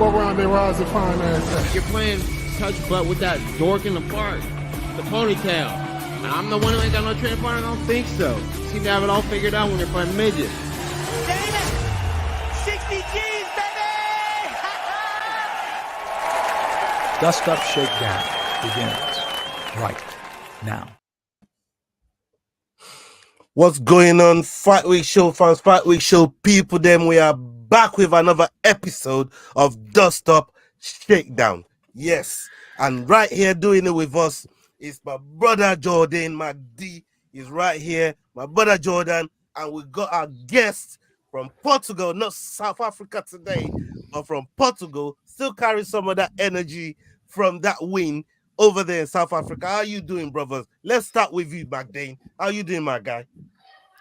What round they rise to find that? You're playing touch butt with that dork in the park, the ponytail. And I'm the one who ain't got no training partner? I don't think so. Seem to have it all figured out when they're playing midget. Damn it! 60 G's, baby! Dust Up Shakedown begins right now. What's going on, Fight Week Show fans, Fight Week Show people? Then we are back with another episode of Dust Up Shakedown. Yes, and right here doing it with us is my brother Jordan. My D is right here, my brother Jordan, and we got our guest from Portugal, not South Africa today, but from Portugal. Still carry some of that energy from that win over there in South Africa. How you doing, brothers? Let's start with you, Magdane. How you doing, my guy?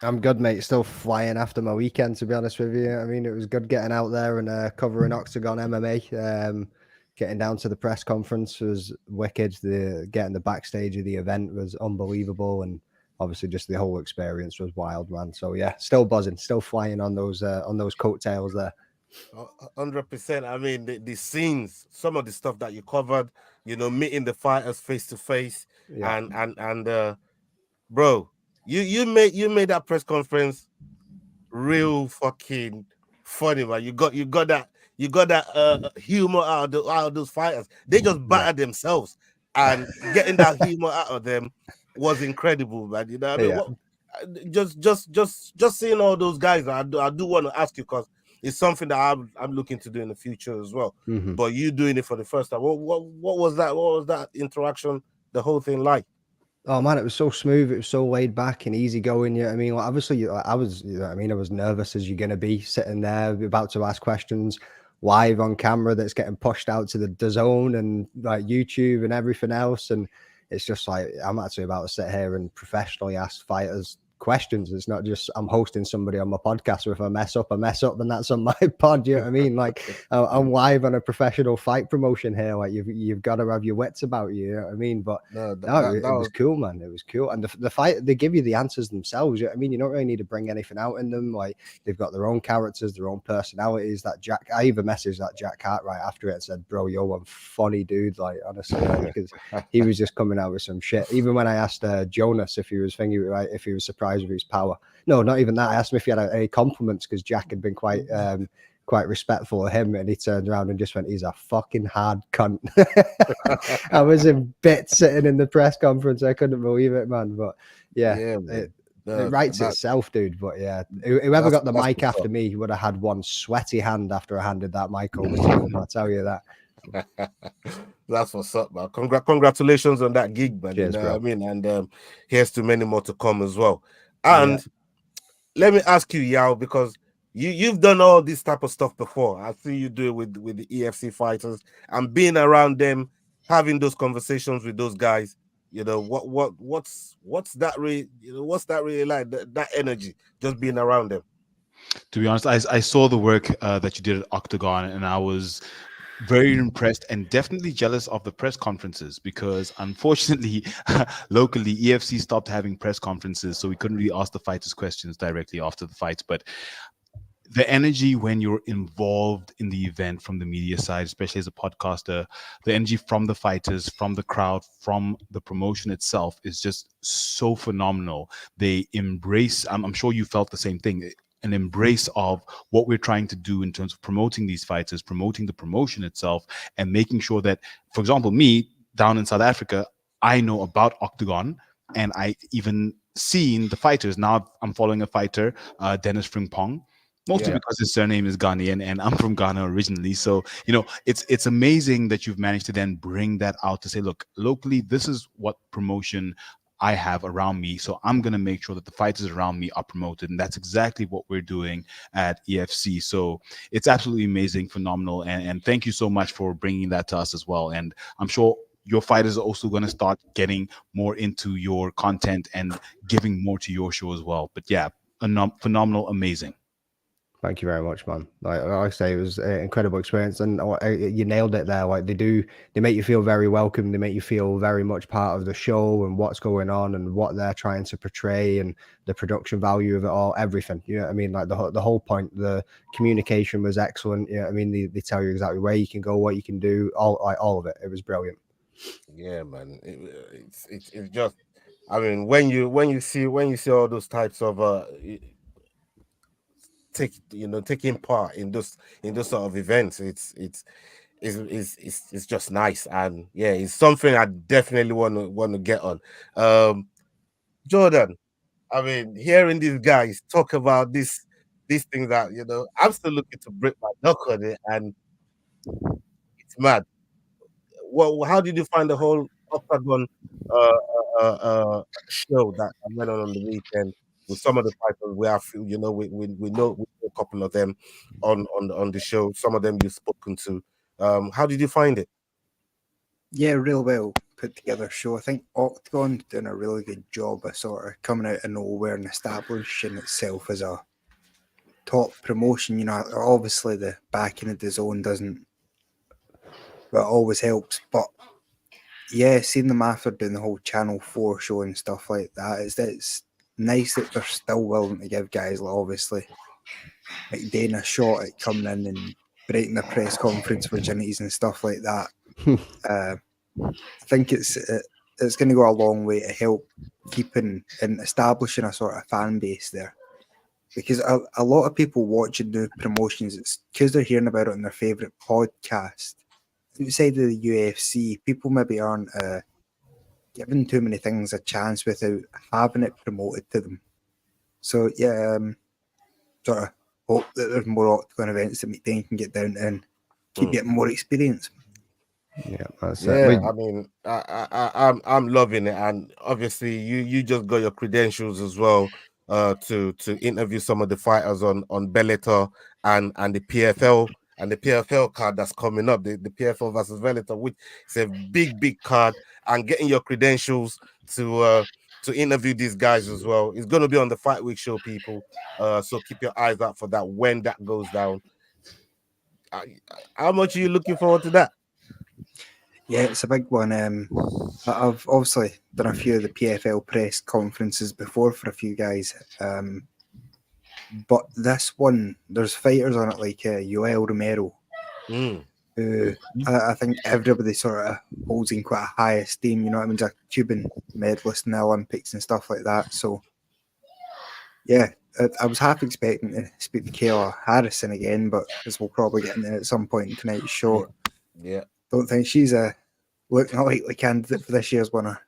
I'm good, mate. Still flying after my weekend, to be honest with you. I mean, it was good getting out there and covering Octagon MMA. Getting down to the press conference was wicked. Getting the backstage of the event was unbelievable, and obviously just the whole experience was wild, man. So yeah, still buzzing, still flying on those coattails there. 100%. I mean, the scenes, some of the stuff that you covered, you know, meeting the fighters face to face, and bro, you made that press conference real fucking funny, man. You got that humor out of those fighters. They just battered themselves, and getting that humor out of them was incredible, man. You know what I mean? Just seeing all those guys, I do want to ask you, because it's something that I'm looking to do in the future as well. Mm-hmm. But you doing it for the first time, what was that? What was that interaction, the whole thing like? Oh man, it was so smooth. It was so laid back and easy going. You know what I mean? Like, obviously, I was, you know what I mean? I was nervous as you're going to be sitting there about to ask questions live on camera that's getting pushed out to the DAZN and like YouTube and everything else. And it's just like, I'm actually about to sit here and professionally ask fighters questions. It's not just I'm hosting somebody on my podcast, so if I mess up, then that's on my pod. You know what I mean? Like I'm live on a professional fight promotion here. Like you've got to have your wits about you. You know what I mean? But it was cool, man. It was cool, and the fight, they give you the answers themselves. You know what I mean? You don't really need to bring anything out in them. Like they've got their own characters, their own personalities. I even messaged that Jack Cartwright after it and said, "Bro, you're one funny dude." Like honestly, because he was just coming out with some shit. Even when I asked Jonas if he was surprised with his power. No, not even that. I asked him if he had any compliments, because Jack had been quite respectful of him, and he turned around and just went, "He's a fucking hard cunt." I was in bits sitting in the press conference. I couldn't believe it, man. But it writes itself, dude. But yeah, whoever got the mic after me would have had one sweaty hand after I handed that mic over to him. I'll tell you that. That's what's up, man. Congratulations on that gig, man. Cheers, you know bro. what I mean? And here's to many more to come as well. And let me ask you, Yao, because you've done all this type of stuff before. I see you do it with the EFC fighters, and being around them, having those conversations with those guys. You know what's that really? You know, what's that really like? That energy, just being around them. To be honest, I saw the work that you did at Octagon, and I was very impressed and definitely jealous of the press conferences, because unfortunately locally EFC stopped having press conferences, so we couldn't really ask the fighters questions directly after the fights. But the energy when you're involved in the event from the media side, especially as a podcaster, the energy from the fighters, from the crowd, from the promotion itself is just so phenomenal. They embrace, I'm sure you felt the same thing, an embrace of what we're trying to do in terms of promoting these fighters, promoting the promotion itself, and making sure that, for example, me down in South Africa, I know about Octagon, and I even seen the fighters. Now I'm following a fighter, Dennis Frimpong, mostly because his surname is Ghanaian and I'm from Ghana originally. So, you know, it's amazing that you've managed to then bring that out to say, look, locally, this is what promotion I have around me, so I'm going to make sure that the fighters around me are promoted, and that's exactly what we're doing at EFC. So it's absolutely amazing, phenomenal, and thank you so much for bringing that to us as well. And I'm sure your fighters are also going to start getting more into your content and giving more to your show as well. But yeah, phenomenal, amazing. Thank you very much, man. Like I say, it was an incredible experience, and you nailed it there. Like they make you feel very welcome. They make you feel very much part of the show and what's going on and what they're trying to portray and the production value of it all, everything. You know what I mean? Like the whole point, the communication was excellent. You know what I mean? They tell you exactly where you can go, what you can do, all of it. It was brilliant. Yeah, man. It's just, I mean, when you see all those types of taking part in those sort of events, it's just nice. And yeah, it's something I definitely want to get on. Jordan, I mean, hearing these guys talk about these things that I'm still looking to break my duck on it, and it's mad. Well, how did you find the whole Octagon show that went on the weekend with some of the fighters? We have, we know a couple of them on the show. Some of them you've spoken to. How did you find it? Yeah, real well put together show. I think Octagon doing a really good job of sort of coming out of nowhere and establishing itself as a top promotion. You know, obviously the backing of the zone doesn't, but always helps. But yeah, seeing them after doing the whole Channel 4 show and stuff like that, it's nice that they're still willing to give guys like obviously like Dana a shot at coming in and breaking the press conference virginities and stuff like that. I think it's going to go a long way to help keeping and establishing a sort of fan base there, because a lot of people watching new promotions, it's because they're hearing about it on their favorite podcast. Outside of the UFC, people maybe aren't giving too many things a chance without having it promoted to them. So yeah, sort of hope that there's more Octagon events that McDane can get down and keep getting more experience. Yeah, that's yeah. I mean, I'm loving it, and obviously you just got your credentials as well to interview some of the fighters on Bellator and the PFL. And the PFL card that's coming up, the PFL versus Bellator, which is a big card, and getting your credentials to interview these guys as well. It's going to be on the Fight Week show, people. So keep your eyes out for that when that goes down. How much are you looking forward to that? Yeah, it's a big one. I've obviously done a few of the PFL press conferences before for a few guys. But this one, there's fighters on it like Yoel Romero, who I think everybody sort of holds in quite a high esteem. You know what I mean? He's a Cuban medalist in the Olympics and stuff like that. So, yeah, I was half expecting to speak to Kayla Harrison again, but as we'll probably get into at some point in tonight's show. Yeah. Don't think she's looking a likely candidate for this year's winner.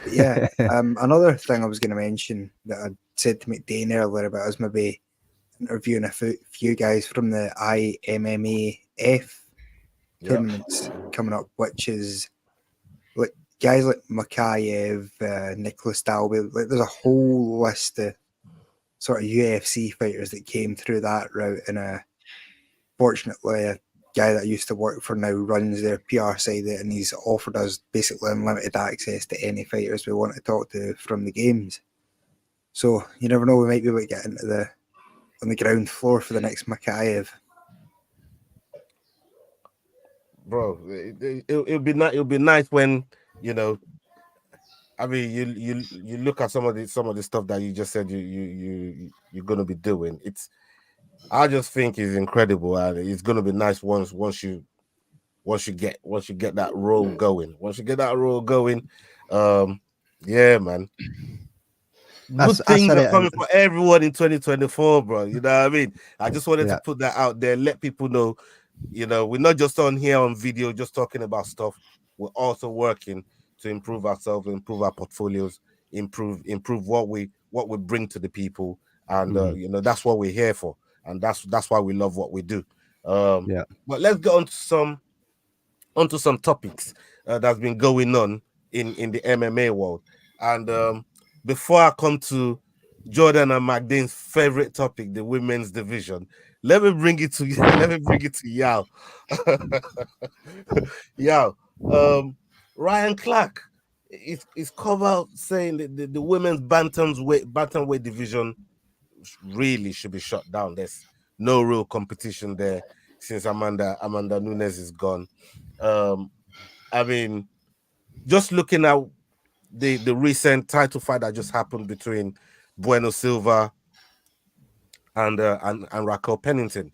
But yeah, another thing I was going to mention that I said to McDane earlier about us maybe interviewing a few guys from the IMMAF tournaments coming up, which is like guys like Makayev, Nicholas Dalby. Like there's a whole list of sort of UFC fighters that came through that route, and fortunately a guy that I used to work for now runs their PR side, and he's offered us basically unlimited access to any fighters we want to talk to from the games. So you never know, we might be able to get into on the ground floor for the next Makayev. Bro, it'll be nice when I mean, you look at some of the stuff that you just said you're gonna be doing. I just think it's incredible, and it's gonna be nice once you get that roll going. Once you get that roll going, yeah, man. Good things are coming for everyone in 2024, bro. You know what I mean? I just wanted to put that out there, let people know. We're not just on here on video, just talking about stuff. We're also working to improve ourselves, improve our portfolios, improve what we bring to the people, and that's what we're here for, and that's why we love what we do. But let's get onto some topics that's been going on in the MMA world, and before I come to Jordan and McDane's favorite topic, the women's division, let me bring it to Yao. Yao, Ryan Clark is covered saying that the women's bantamweight division really should be shut down. There's no real competition there since Amanda Nunes is gone. I mean, just looking at the recent title fight that just happened between Bueno Silva and Raquel Pennington.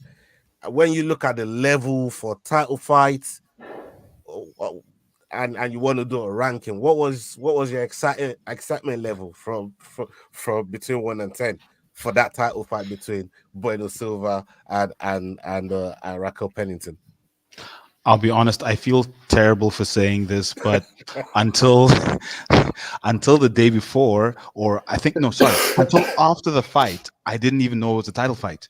When you look at the level for title fights, and you want to do a ranking, what was your excitement level from between 1 and 10 for that title fight between Bueno Silva and Raquel Pennington? I'll be honest, I feel terrible for saying this, but until until the day before, or I think no, sorry, until after the fight, I didn't even know it was a title fight.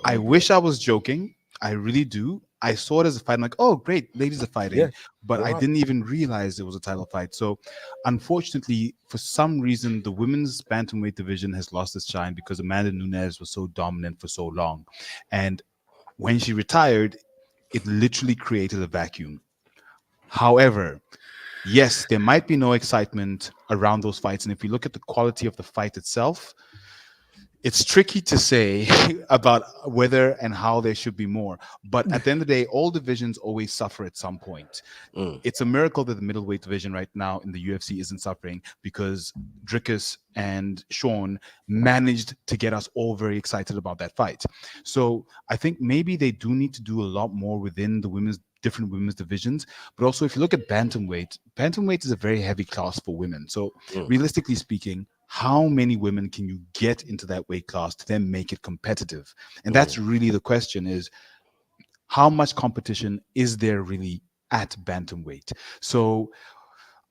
I wish I was joking. I really do. I saw it as a fight. I'm like, oh, great, ladies are fighting. Yeah, but I right. didn't even realize it was a title fight. So, unfortunately, for some reason, the women's bantamweight division has lost its shine because Amanda Nunes was so dominant for so long. And when she retired, it literally created a vacuum. However, yes, there might be no excitement around those fights. And if you look at the quality of the fight itself, it's tricky to say about whether and how there should be more. But at the end of the day, all divisions always suffer at some point. It's a miracle that the middleweight division right now in the UFC isn't suffering, because Dricus and Sean managed to get us all very excited about that fight. So I think maybe they do need to do a lot more within the different women's divisions. But also, if you look at bantamweight is a very heavy class for women. So realistically speaking, how many women can you get into that weight class to then make it competitive? And that's really the question, is how much competition is there really at bantamweight? So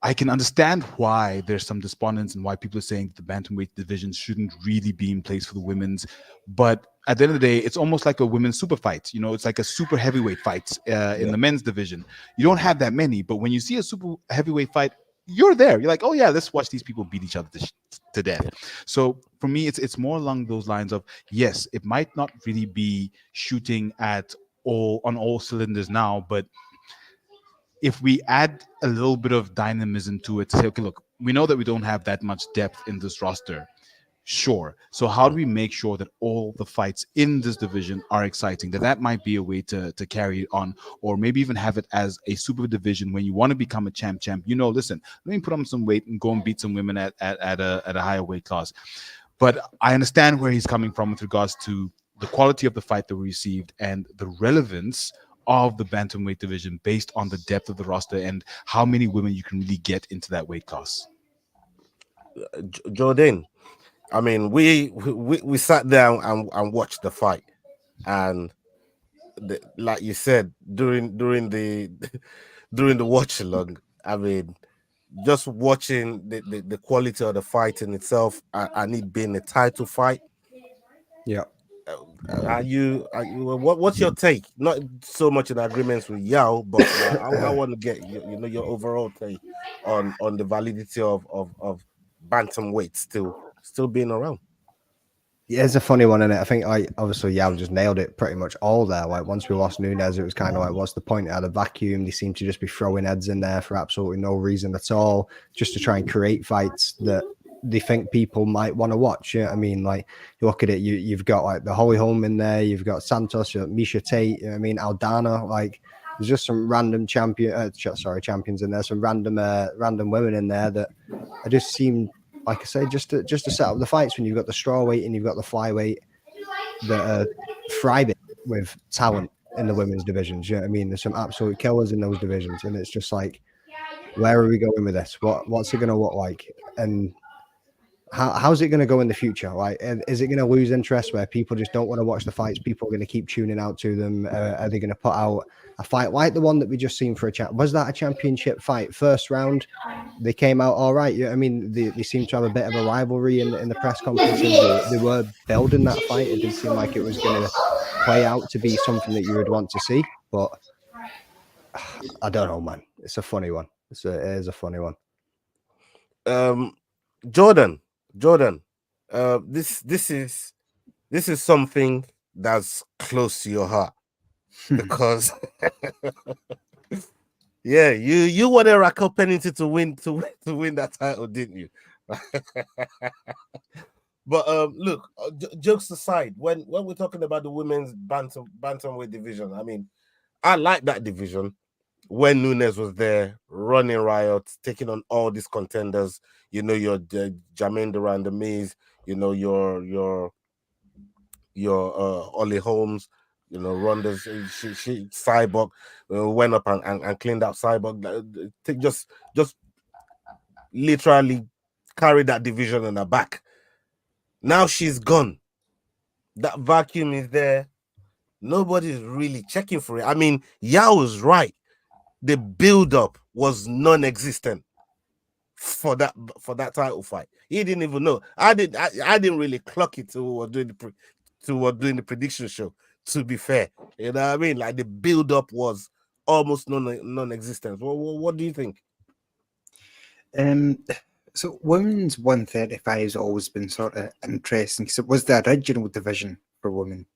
I can understand why there's some despondence and why people are saying the bantamweight division shouldn't really be in place for the women's. But at the end of the day, it's almost like a women's super fight. You know, it's like a super heavyweight fight in the men's division. You don't have that many, but when you see a super heavyweight fight, you're there. You're like, oh yeah, let's watch these people beat each other to death. So for me, it's more along those lines of, yes, it might not really be shooting at on all cylinders now, but if we add a little bit of dynamism to it, to say, okay, look, we know that we don't have that much depth in this roster. Sure. So how do we make sure that all the fights in this division are exciting? That might be a way to carry it on, or maybe even have it as a super division when you want to become a champ. You know, listen, let me put on some weight and go and beat some women at a higher weight class. But I understand where he's coming from with regards to the quality of the fight that we received and the relevance of the bantamweight division based on the depth of the roster and how many women you can really get into that weight class. Jordan, I mean, we sat down and watched the fight, and like you said, during the during the watch along, I mean, just watching the quality of the fight in itself, and it being a title fight. Yeah. What's your take? Not so much in agreements with Yao, but I want to get your overall take on the validity of bantamweight still being around. Yeah, it's a funny one, isn't it? I think obviously Yao just nailed it pretty much all there. Like once we lost Nunes, it was kind of like, what's the point? It had a vacuum. They seem to just be throwing heads in there for absolutely no reason at all, just to try and create fights that they think people might want to watch. Yeah, I mean, like you look at it, you've got like the Holly Holm in there, you've got Santos, you've got Misha Tate. You know what I mean, Aldana. Like there's just some random champions in there, some random women in there that I just seem, like I say, just to set up the fights when you've got the strawweight and you've got the flyweight that are thriving with talent in the women's divisions. You know what I mean? There's some absolute killers in those divisions, and it's just like, where are we going with this? What's it going to look like? And how's it going to go in the future? Like, is it going to lose interest where people just don't want to watch the fights? People are going to keep tuning out to them. Are they going to put out a fight like the one that we just seen for a chat? Was that a championship fight? First round, they came out all right. I mean, they seem to have a bit of a rivalry in the press conferences. They were building that fight. It did seem like it was going to play out to be something that you would want to see. But I don't know, man. It's a funny one. It is a funny one. Jordan, this is something that's close to your heart because yeah, you wanted Raquel Pennington to win that title, didn't you? But look, jokes aside, when we're talking about the women's bantamweight division, I mean, I like that division when Nunes was there, running riots, taking on all these contenders. You know, your Jermaine Durand, the Miz. You know, your Ollie Holmes. You know, Ronda's she Cyborg went up and cleaned out Cyborg. Just literally carried that division on her back. Now she's gone. That vacuum is there. Nobody's really checking for it. I mean, Yao was right. The build-up was non-existent for that title fight. He didn't even know. I didn't really clock it to what doing the prediction show. To be fair, you know what I mean. Like the build-up was almost non-existent. What do you think? So women's 135 has always been sort of interesting because it was the original division for women.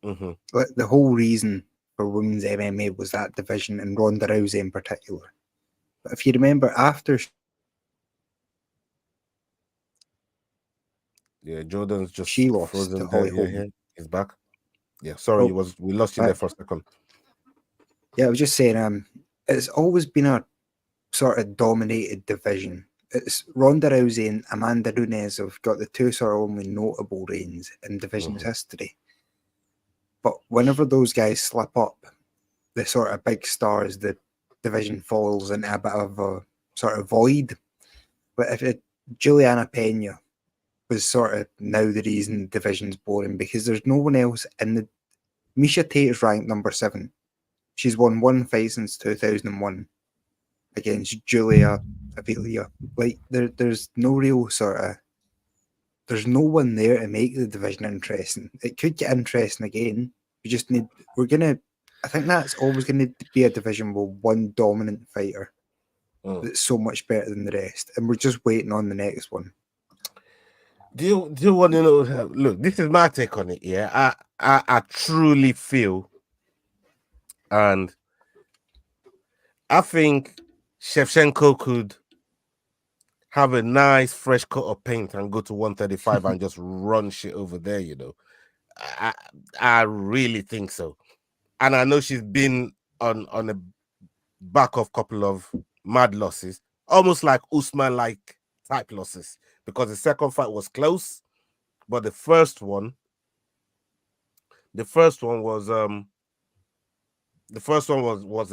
Mm-hmm. Like the whole reason for women's MMA was that division and Ronda Rousey in particular. But if you remember, after Jordan's just she lost frozen to Holly Holm. Yeah, he's back. Yeah, sorry, we lost you there for a second. Yeah, I was just saying, it's always been a sort of dominated division. It's Ronda Rousey and Amanda Nunes have got the two sort of only notable reigns in division's history. But whenever those guys slip up, the sort of big stars, the division falls into a bit of a sort of void. But if Juliana Pena was sort of now the reason the division's boring because there's no one else in the... Misha Tate is ranked number 7. She's won one fight since 2001 against Julia Avilia. Like, there's no real sort of... There's no one there to make the division interesting. It could get interesting again. We just need... I think that's always going to be a division with one dominant fighter that's so much better than the rest. And we're just waiting on the next one. Do you want to know? Look, this is my take on it. Yeah, I truly feel, and I think Shevchenko could have a nice fresh coat of paint and go to 135 and just run shit over there. You know, I really think so, and I know she's been on a back of couple of mad losses, almost like Usman like type losses. Because the second fight was close, but the first one was a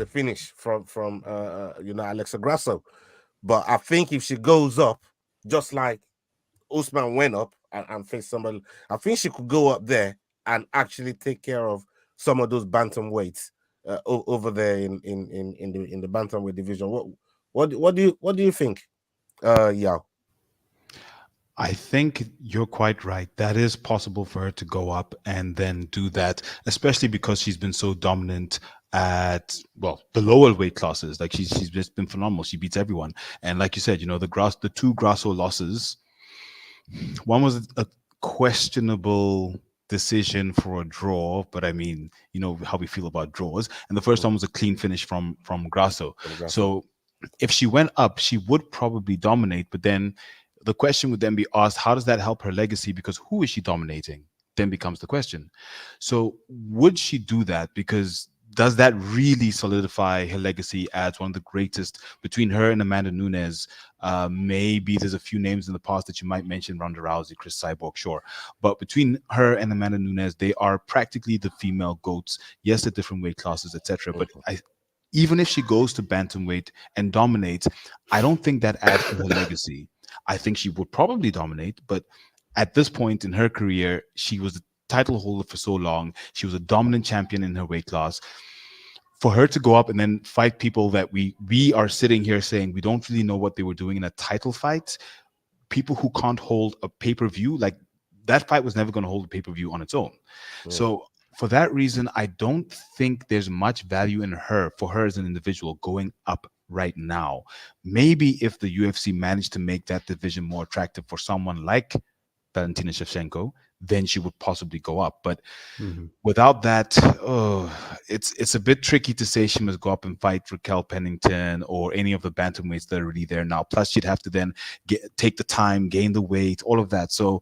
finish from Alexa Grasso. But I think if she goes up, just like Usman went up and faced somebody, I think she could go up there and actually take care of some of those bantamweights over there in the bantamweight division. What do you think, Yao? I think you're quite right. That is possible for her to go up and then do that, especially because she's been so dominant at, well, the lower weight classes. Like she's just been phenomenal. She beats everyone. And like you said, the two Grasso losses, one was a questionable decision for a draw, but I mean, you know how we feel about draws. And the first one was a clean finish from Grasso. So if she went up, she would probably dominate, but then the question would then be asked, how does that help her legacy? Because who is she dominating? Then becomes the question. So would she do that? Because does that really solidify her legacy as one of the greatest between her and Amanda Nunes? Maybe there's a few names in the past that you might mention, Ronda Rousey, Chris Cyborg, sure. But between her and Amanda Nunes, they are practically the female GOATs. Yes, at different weight classes, etc. But even if she goes to bantamweight and dominates, I don't think that adds to her legacy. I think she would probably dominate, but at this point in her career, she was the title holder for so long. She was a dominant champion in her weight class. For her to go up and then fight people that we are sitting here saying we don't really know what they were doing in a title fight, people who can't hold a pay-per-view, like that fight was never going to hold a pay-per-view on its own. Yeah. So for that reason, I don't think there's much value in her, for her as an individual, going up right now. Maybe if the UFC managed to make that division more attractive for someone like Valentina Shevchenko, then she would possibly go up. But without that, it's a bit tricky to say she must go up and fight Raquel Pennington or any of the bantamweights that are already there now. Plus, she'd have to then take the time, gain the weight, all of that. So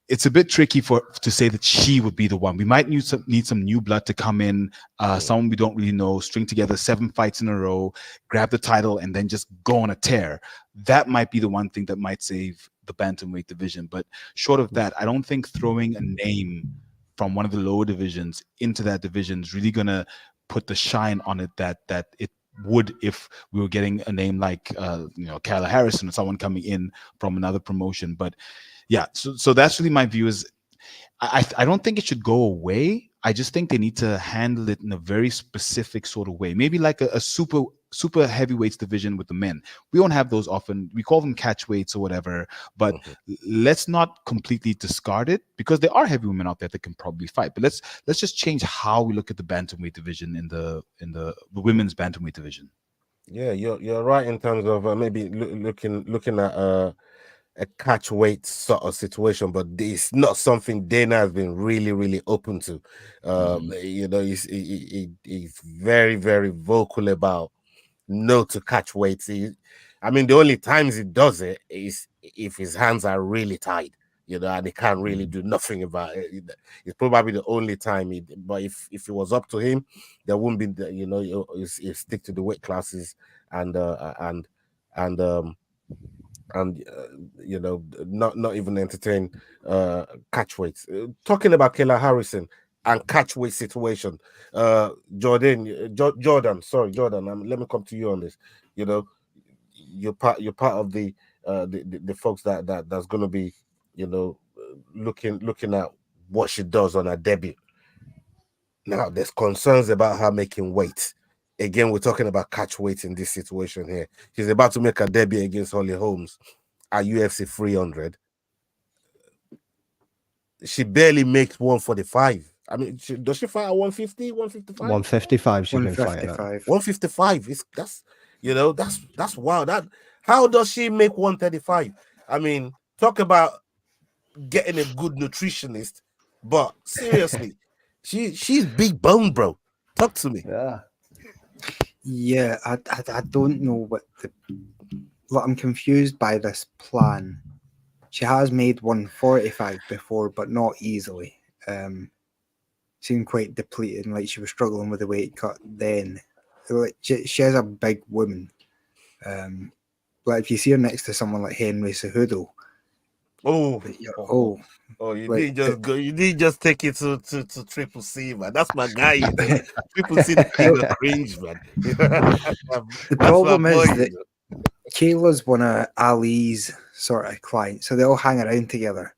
it's a bit tricky to say that she would be the one. We might need some new blood to come in, someone we don't really know, string together 7 fights in a row, grab the title, and then just go on a tear. That might be the one thing that might save the bantamweight division. But short of that, I don't think throwing a name from one of the lower divisions into that division is really gonna put the shine on it that it would if we were getting a name like Kayla Harrison or someone coming in from another promotion. But yeah, so that's really my view. Is I don't think it should go away. I just think they need to handle it in a very specific sort of way. Maybe like a super heavyweights division with the men. We don't have those often. We call them catchweights or whatever. But let's not completely discard it, because there are heavy women out there that can probably fight. But let's just change how we look at the bantamweight division in the women's bantamweight division. Yeah, you're right in terms of maybe looking at a catch weight sort of situation, but it's not something Dana has been really open to. He's very, very vocal about no to catch weights. The only times he does it is if his hands are really tied, and he can't really do nothing about it. It's probably the only time but if it was up to him, there wouldn't be he'll stick to the weight classes and not even entertain catch weights. Talking about Kayla Harrison and catch weight situation, Jordan, let me come to you on this. You're part of the folks that's going to be looking at what she does on her debut. Now there's concerns about her making weight. Again, we're talking about catch weight in this situation here. She's about to make her debut against Holly Holmes at UFC 300. She barely makes 145. Does she fight at 150, 155? 155 she's been fighting at. 155. That's wild. How does she make 135? Talk about getting a good nutritionist, but seriously, she's big bone, bro. Talk to me. Yeah, I don't know I'm confused by this plan. She has made 145 before, but not easily. Seemed quite depleted and like she was struggling with the weight cut then. She is a big woman. But if you see her next to someone like Henry Cejudo, you didn't just take it to Triple C, man. That's my guy. Triple C the king of cringe, man. The problem is that Kayla's one of Ali's sort of clients, so they all hang around together.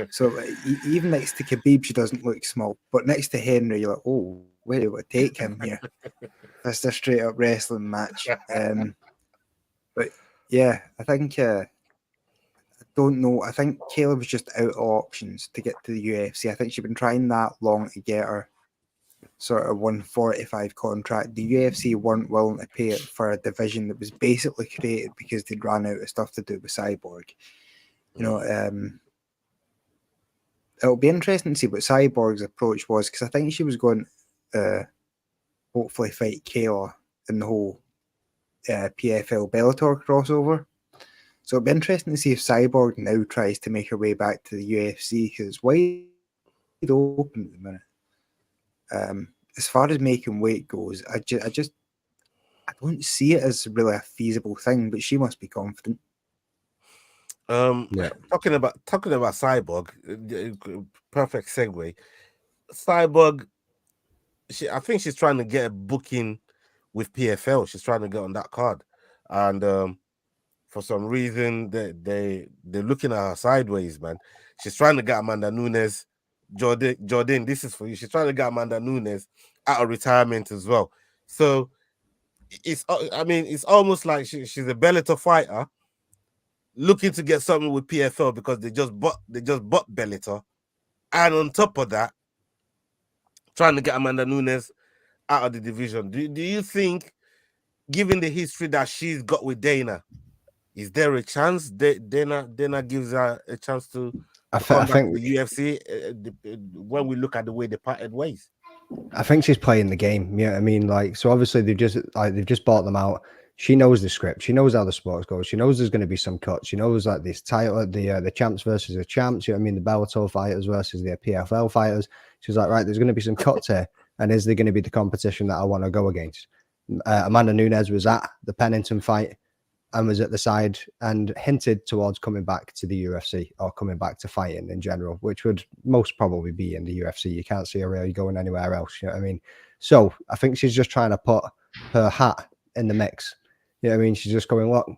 So even next to Khabib, she doesn't look small, but next to Henry, you're like, oh, where do I take him here? That's a straight up wrestling match. But yeah, I think I don't know. I think Kayla was just out of options to get to the UFC. I think she'd been trying that long to get her sort of 145 contract. The UFC weren't willing to pay it for a division that was basically created because they'd ran out of stuff to do with Cyborg. It'll be interesting to see what Cyborg's approach was, because I think she was going to hopefully fight Kayla in the whole PFL Bellator crossover. So it'll be interesting to see if Cyborg now tries to make her way back to the UFC, because it's wide open at the minute. As far as making weight goes, I don't see it as really a feasible thing, but she must be confident. Talking about Cyborg, perfect segue. Cyborg, I think she's trying to get a booking with PFL. She's trying to get on that card, and for some reason they're looking at her sideways, man. She's trying to get Amanda Nunes. Jordan, this is for you. She's trying to get Amanda Nunes out of retirement as well. So it's almost like she's a Bellator fighter looking to get something with PFL because they just bought Bellator, and on top of that, trying to get Amanda Nunes out of the division. Do you think, given the history that she's got with Dana, is there a chance Dana gives her a chance to come back to the UFC when we look at the way they parted ways? I think she's playing the game. Yeah, so obviously they've just bought them out. She knows the script. She knows how the sports goes. She knows there's going to be some cuts. She knows like this title, the champs versus the champs. You know what I mean? The Bellator fighters versus the PFL fighters. She's like, right, there's going to be some cuts here. And is there going to be the competition that I want to go against? Amanda Nunes was at the Pennington fight and was at the side and hinted towards coming back to the UFC or coming back to fighting in general, which would most probably be in the UFC. You can't see her really going anywhere else. You know what I mean? So I think she's just trying to put her hat in the mix. You know what I mean? She's just going, look,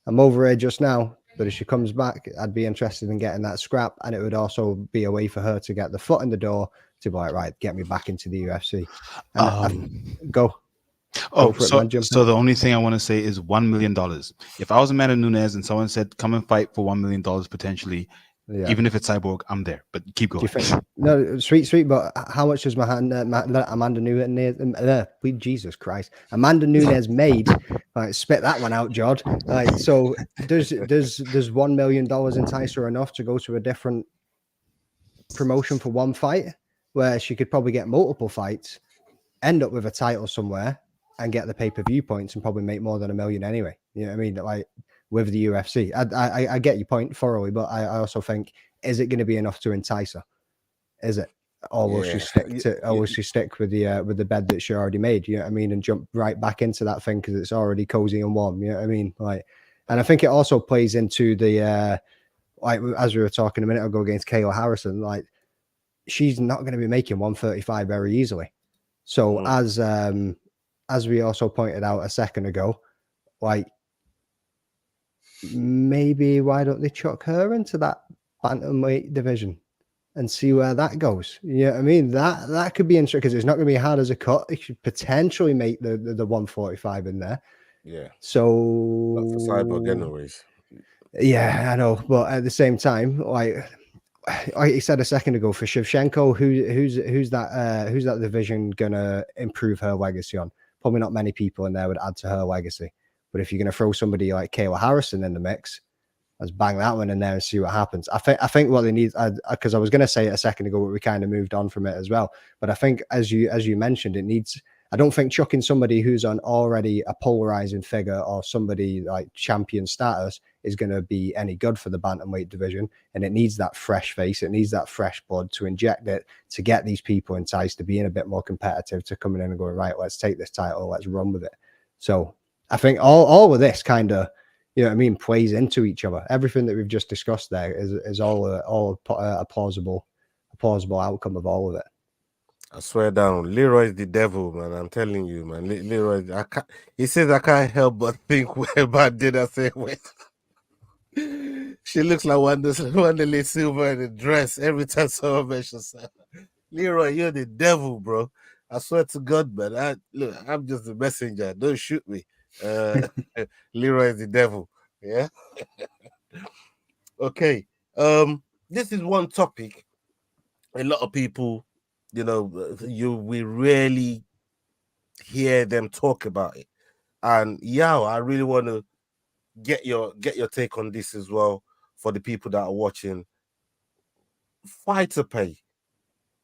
I'm over here just now, but if she comes back, I'd be interested in getting that scrap. And it would also be a way for her to get the foot in the door to be like, right, get me back into the UFC. And go. Oh, so the only thing I want to say is $1 million. If I was Amanda Nunes and someone said, come and fight for $1 million potentially, even if it's Cyborg, I'm there. But keep going. No, sweet. But how much does Amanda Nunes? Jesus Christ, Amanda Nunes made? Like, spit that one out, Jod. Like, so does $1 million entice her enough to go to a different promotion for one fight, where she could probably get multiple fights, end up with a title somewhere, and get the pay-per-view points and probably make more than $1 million anyway? You know what I mean? Like with the UFC, I get your point thoroughly, but I also think, is it going to be enough to entice her? Is it, or will she stick to? Or will she stick with the bed that she already made? You know what I mean? And jump right back into that thing because it's already cozy and warm. You know what I mean? Like, and I think it also plays into the like as we were talking a minute ago against Kayla Harrison. Like, she's not going to be making 135 very easily. So as we also pointed out a second ago, like, maybe why don't they chuck her into that bantamweight division and see where that goes? You know what I mean? That could be interesting because it's not going to be hard as a cut. It should potentially make the 145 in there. Yeah. So not for Cyborg anyways. Yeah, I know, but at the same time, like you said a second ago, for Shevchenko, who's that division gonna improve her legacy on? Probably not many people in there would add to her legacy. But if you're gonna throw somebody like Kayla Harrison in the mix, let's bang that one in there and see what happens. I think what they need, because I was gonna say it a second ago, but we kind of moved on from it as well. But I think as you mentioned, it needs. I don't think chucking somebody who's on already a polarizing figure or somebody like champion status is going to be any good for the bantamweight division. And it needs that fresh face. It needs that fresh blood to inject it, to get these people enticed to being a bit more competitive, to coming in and going, right, let's take this title, let's run with it. So I think all of this kind of, you know what I mean, plays into each other. Everything that we've just discussed there is all a plausible outcome of all of it. I swear down, Leroy's the devil, man. I'm telling you, man. Leroy, he says I can't help but think where bad did I say wait. She looks like Wanderlei Silva in a dress every time someone mentions her. Leroy, you're the devil, bro. I swear to God, man. I'm just a messenger. Don't shoot me. Leroy is the devil. Yeah. Okay. This is one topic. A lot of people, you know, we rarely hear them talk about it. And Yao, I really want to get your take on this as well for the people that are watching. Fighter pay.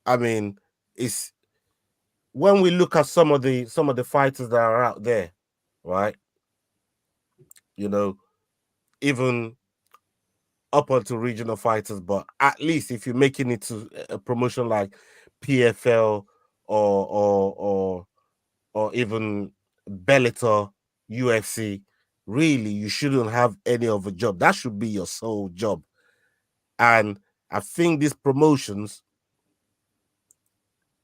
I mean, it's when we look at some of the fighters that are out there, right? You know, even up onto regional fighters, but at least if you're making it to a promotion like PFL or even Bellator, UFC, really you shouldn't have any other job. That should be your sole job. And I think these promotions,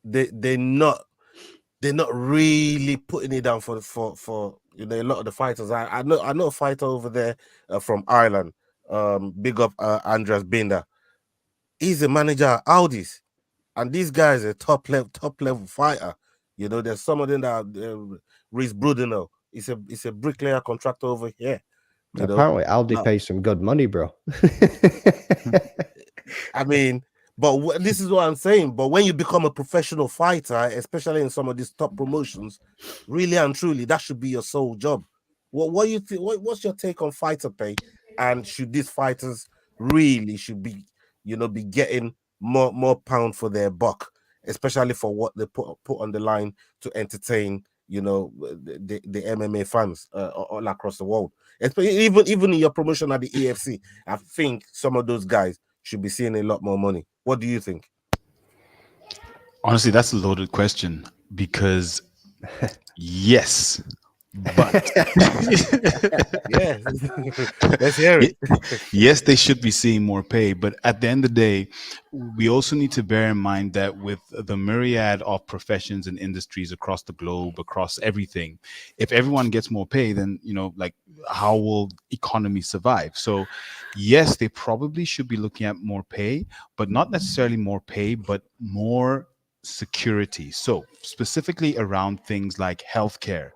they're not really putting it down for you know, a lot of the fighters. I know a fighter over there from Ireland. Big up Andreas Binder. He's a manager at Audi's, and these guys are top level fighter. You know, there's some of them that Reese Brudenell. It's a bricklayer contractor over here. Apparently, Aldi pays some good money, bro. I mean, but this is what I'm saying. But when you become a professional fighter, especially in some of these top promotions, really and truly, that should be your sole job. What you think? What's your take on fighter pay? And should these fighters really be getting more pound for their buck, especially for what they put on the line to entertain you know, the MMA fans all across the world. Even in your promotion at the EFC, I think some of those guys should be seeing a lot more money. What do you think? Honestly, that's a loaded question because yes, but Yeah, let's hear it. yes, they should be seeing more pay. But at the end of the day, we also need to bear in mind that with the myriad of professions and industries across the globe, across everything, if everyone gets more pay, then, you know, like, how will economy survive? So yes, they probably should be looking at more pay, but not necessarily more pay, but more security. So specifically around things like healthcare.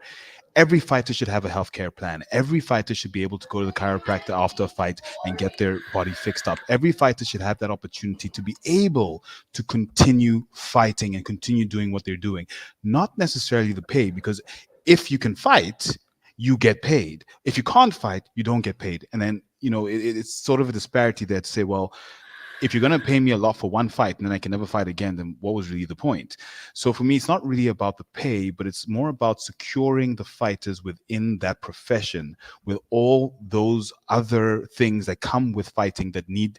Every fighter should have a healthcare plan. Every fighter should be able to go to the chiropractor after a fight and get their body fixed up. Every fighter should have that opportunity to be able to continue fighting and continue doing what they're doing. Not necessarily the pay, because if you can fight, you get paid. If you can't fight, you don't get paid. And then, you know, it's sort of a disparity there to say, well, if you're going to pay me a lot for one fight and then I can never fight again, then what was really the point? So for me, it's not really about the pay, but it's more about securing the fighters within that profession with all those other things that come with fighting that need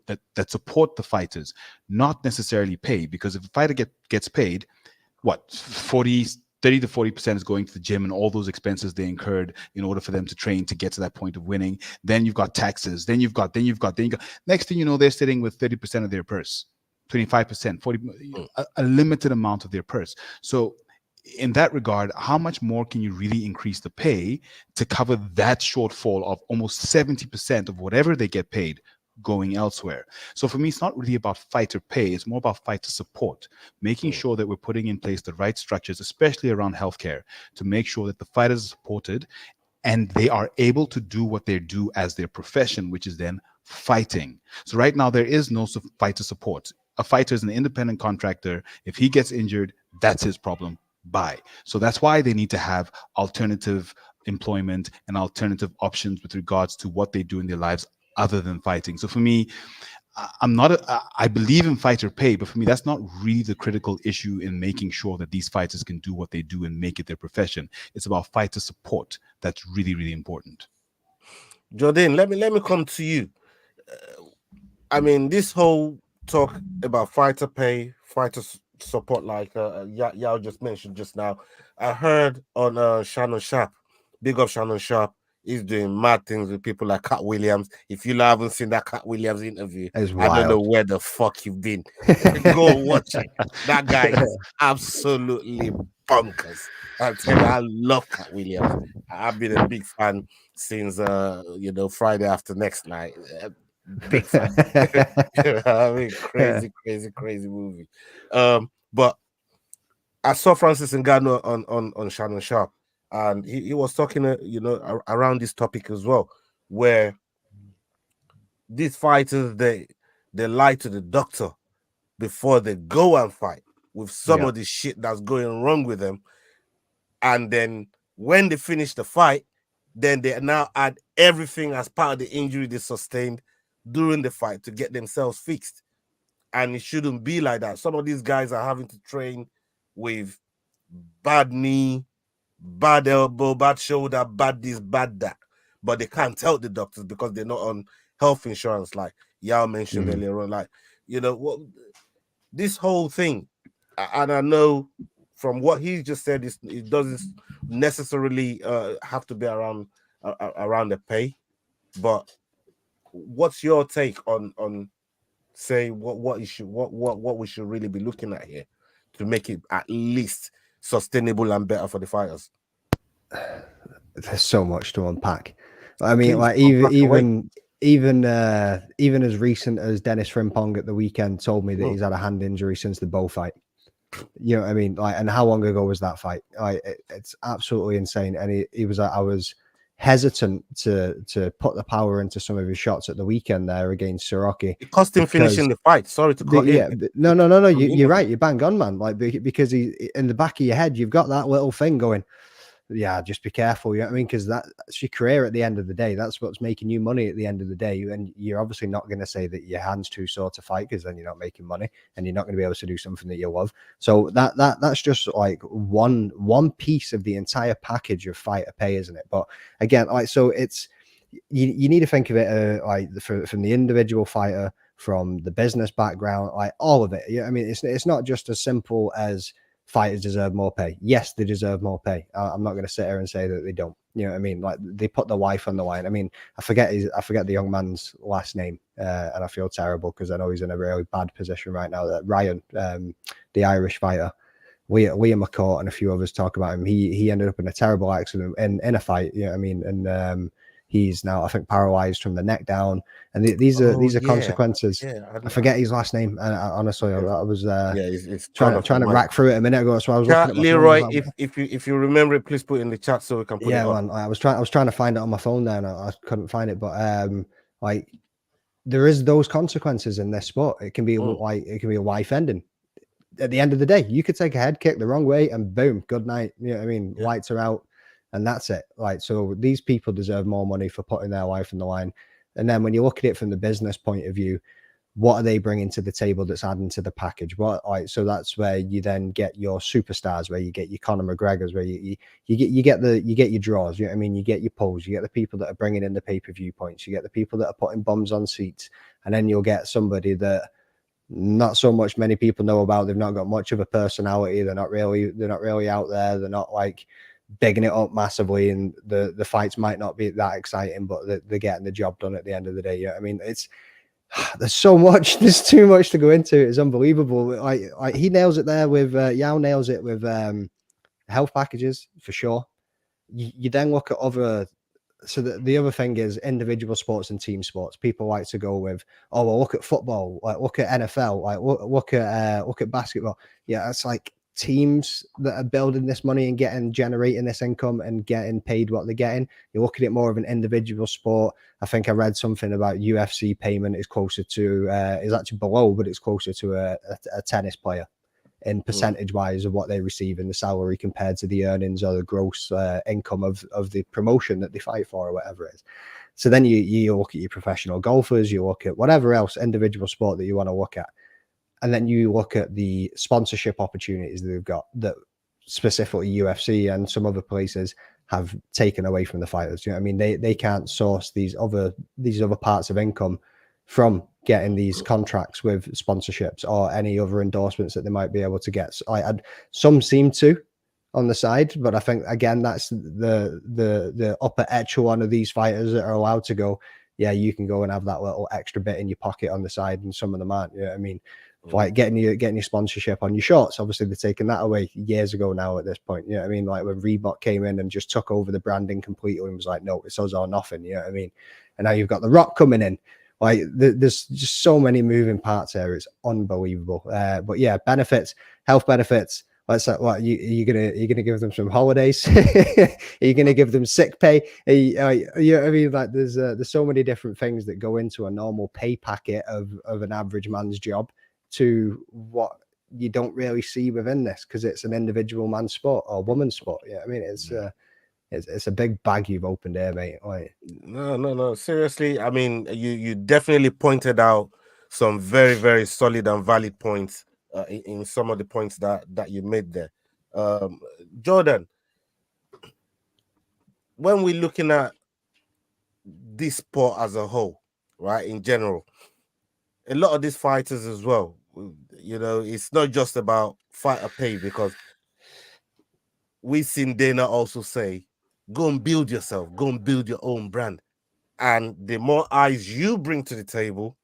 that support the fighters, not necessarily pay. Because if a fighter gets paid, what, 30 to 40% is going to the gym and all those expenses they incurred in order for them to train to get to that point of winning. Then you've got taxes. Then you've got. Next thing you know, they're sitting with 30% of their purse, 25%, 40%, a limited amount of their purse. So in that regard, how much more can you really increase the pay to cover that shortfall of almost 70% of whatever they get paid going elsewhere? So for me, it's not really about fighter pay. It's more about fighter support, making sure that we're putting in place the right structures, especially around healthcare, to make sure that the fighters are supported and they are able to do what they do as their profession, which is then fighting. So right now, there is no fighter support. A fighter is an independent contractor. If he gets injured, that's his problem. Bye. So that's why they need to have alternative employment and alternative options with regards to what they do in their lives other than fighting. So for me, I believe in fighter pay, but for me, that's not really the critical issue in making sure that these fighters can do what they do and make it their profession. It's about fighter support. That's really, really important. Jordan, let me come to you. I mean, this whole talk about fighter pay, fighter support, like Yao just mentioned just now, I heard on Shannon Sharp, big up Shannon Sharp. He's doing mad things with people like Cat Williams. If you haven't seen that Cat Williams interview, I don't know where the fuck you've been. Go watch it. That guy is absolutely bonkers. I tell you, I love Cat Williams. I've been a big fan since Friday After Next Night. Big fan. I mean, crazy movie. But I saw Francis Ngannou on Shannon Sharp. And he was talking, around this topic as well, where these fighters, they lie to the doctor before they go and fight with some of the shit that's going wrong with them. And then when they finish the fight, then they now add everything as part of the injury they sustained during the fight to get themselves fixed. And it shouldn't be like that. Some of these guys are having to train with bad knee, bad elbow, bad shoulder, bad this, bad that. But they can't tell the doctors because they're not on health insurance, like Yao mentioned earlier on. Like, this whole thing, and I know from what he just said, it doesn't necessarily have to be around the pay. But what's your take on say what we should really be looking at here to make it at least sustainable and better for the fighters? There's so much to unpack. I mean, like even as recent as Dennis Frimpong at the weekend told me that he's had a hand injury since the Bow fight. You know what I mean? Like, and how long ago was that fight? Like, it's absolutely insane. And he was like, I was hesitant to put the power into some of his shots at the weekend there against Siraki. It cost him finishing the fight. Sorry to cut in. No. You're right. You're bang on, man. Like, because he in the back of your head, you've got that little thing going, yeah, just be careful. You know what I mean? Because that's your career at the end of the day. That's what's making you money at the end of the day. And you're obviously not going to say that your hand's too sore to fight, because then you're not making money and you're not going to be able to do something that you love. So that's just like one piece of the entire package of fighter pay, isn't it? But again, like, so it's you need to think of it like from the individual fighter, from the business background, like all of it. Yeah, I mean, it's not just as simple as fighters deserve more pay. Yes, they deserve more pay. I'm not going to sit here and say that they don't. You know what I mean? Like, they put their wife on the line. I mean, I forget the young man's last name, and I feel terrible because I know he's in a really bad position right now. That Ryan, the Irish fighter, Liam McCourt, and a few others talk about him. He ended up in a terrible accident in a fight. You know what I mean? And he's now, I think, paralyzed from the neck down. And these are consequences. Yeah, I forget his last name. And honestly, I was it's trying to rack through it a minute ago. So I was looking at my Leroy, phone. if you remember it, please put it in the chat so we can put it on. Man, I was trying to find it on my phone there, and I couldn't find it. But like, there is those consequences in this sport. It can be like, it can be a life ending. At the end of the day, you could take a head kick the wrong way and boom, good night. You know what I mean? Yeah. Lights are out. And that's it. Like, so these people deserve more money for putting their life on the line. And then when you look at it from the business point of view, what are they bringing to the table that's adding to the package? So that's where you then get your superstars, where you get your Conor McGregors, where you get your draws. You know what I mean? You get your polls. You get the people that are bringing in the pay-per-view points. You get the people that are putting bums on seats, and then you'll get somebody that not so much many people know about. They've not got much of a personality. They're not really out there. They're not like bigging it up massively, and the fights might not be that exciting, but they're getting the job done at the end of the day. Yeah, I mean, there's so much, there's too much to go into. It's unbelievable. Like he nails it there with Yao nails it with health packages for sure. You then look at other. So the other thing is individual sports and team sports. People like to go with, oh well, look at football, like look at NFL, like look at basketball. Yeah, it's like teams that are building this money and generating this income and getting paid what they're getting. You look at it more of an individual sport. I think I read something about UFC payment is closer to is actually below, but it's closer to a tennis player in percentage wise of what they receive in the salary compared to the earnings or the gross income of the promotion that they fight for or whatever it is. So then you look at your professional golfers, you look at whatever else individual sport that you want to look at. And then you look at the sponsorship opportunities that they've got that specifically UFC and some other places have taken away from the fighters. You know what I mean? They can't source these other parts of income from getting these contracts with sponsorships or any other endorsements that they might be able to get. So some seem to on the side, but I think again that's the upper echelon of these fighters that are allowed to go, yeah, you can go and have that little extra bit in your pocket on the side, and some of them aren't. You know what I mean? Like getting your sponsorship on your shorts, obviously they're taking that away years ago now at this point. You know what I mean? Like when Reebok came in and just took over the branding completely and was like, no, it's us or nothing. You know what I mean? And now you've got The Rock coming in. Like there's just so many moving parts here. It's unbelievable. But yeah, benefits, health benefits. Let's say, what you're gonna give them some holidays? Are you gonna give them sick pay? You know what I mean? Like there's so many different things that go into a normal pay packet of an average man's job to what you don't really see within this, because it's an individual man's sport or woman's sport. Yeah, I mean it's a big bag you've opened there, mate. Like, no, seriously. I mean, you definitely pointed out some very, very solid and valid points in some of the points that you made there. Jordan, when we're looking at this sport as a whole, right, in general, a lot of these fighters as well, you know, it's not just about fighter pay, because we've seen Dana also say, go and build yourself, go and build your own brand. And the more eyes you bring to the table,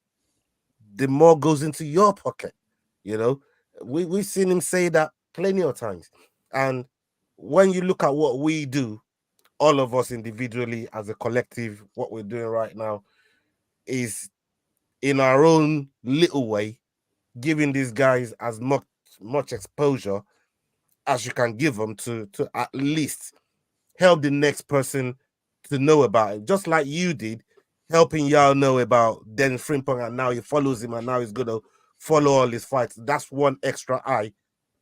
the more goes into your pocket. You know, we've seen him say that plenty of times. And when you look at what we do, all of us individually as a collective, what we're doing right now is in our own little way, giving these guys as much exposure as you can give them to at least help the next person to know about it. Just like you did, helping y'all know about Den Frimpong, and now he follows him, and now he's going to follow all his fights. That's one extra eye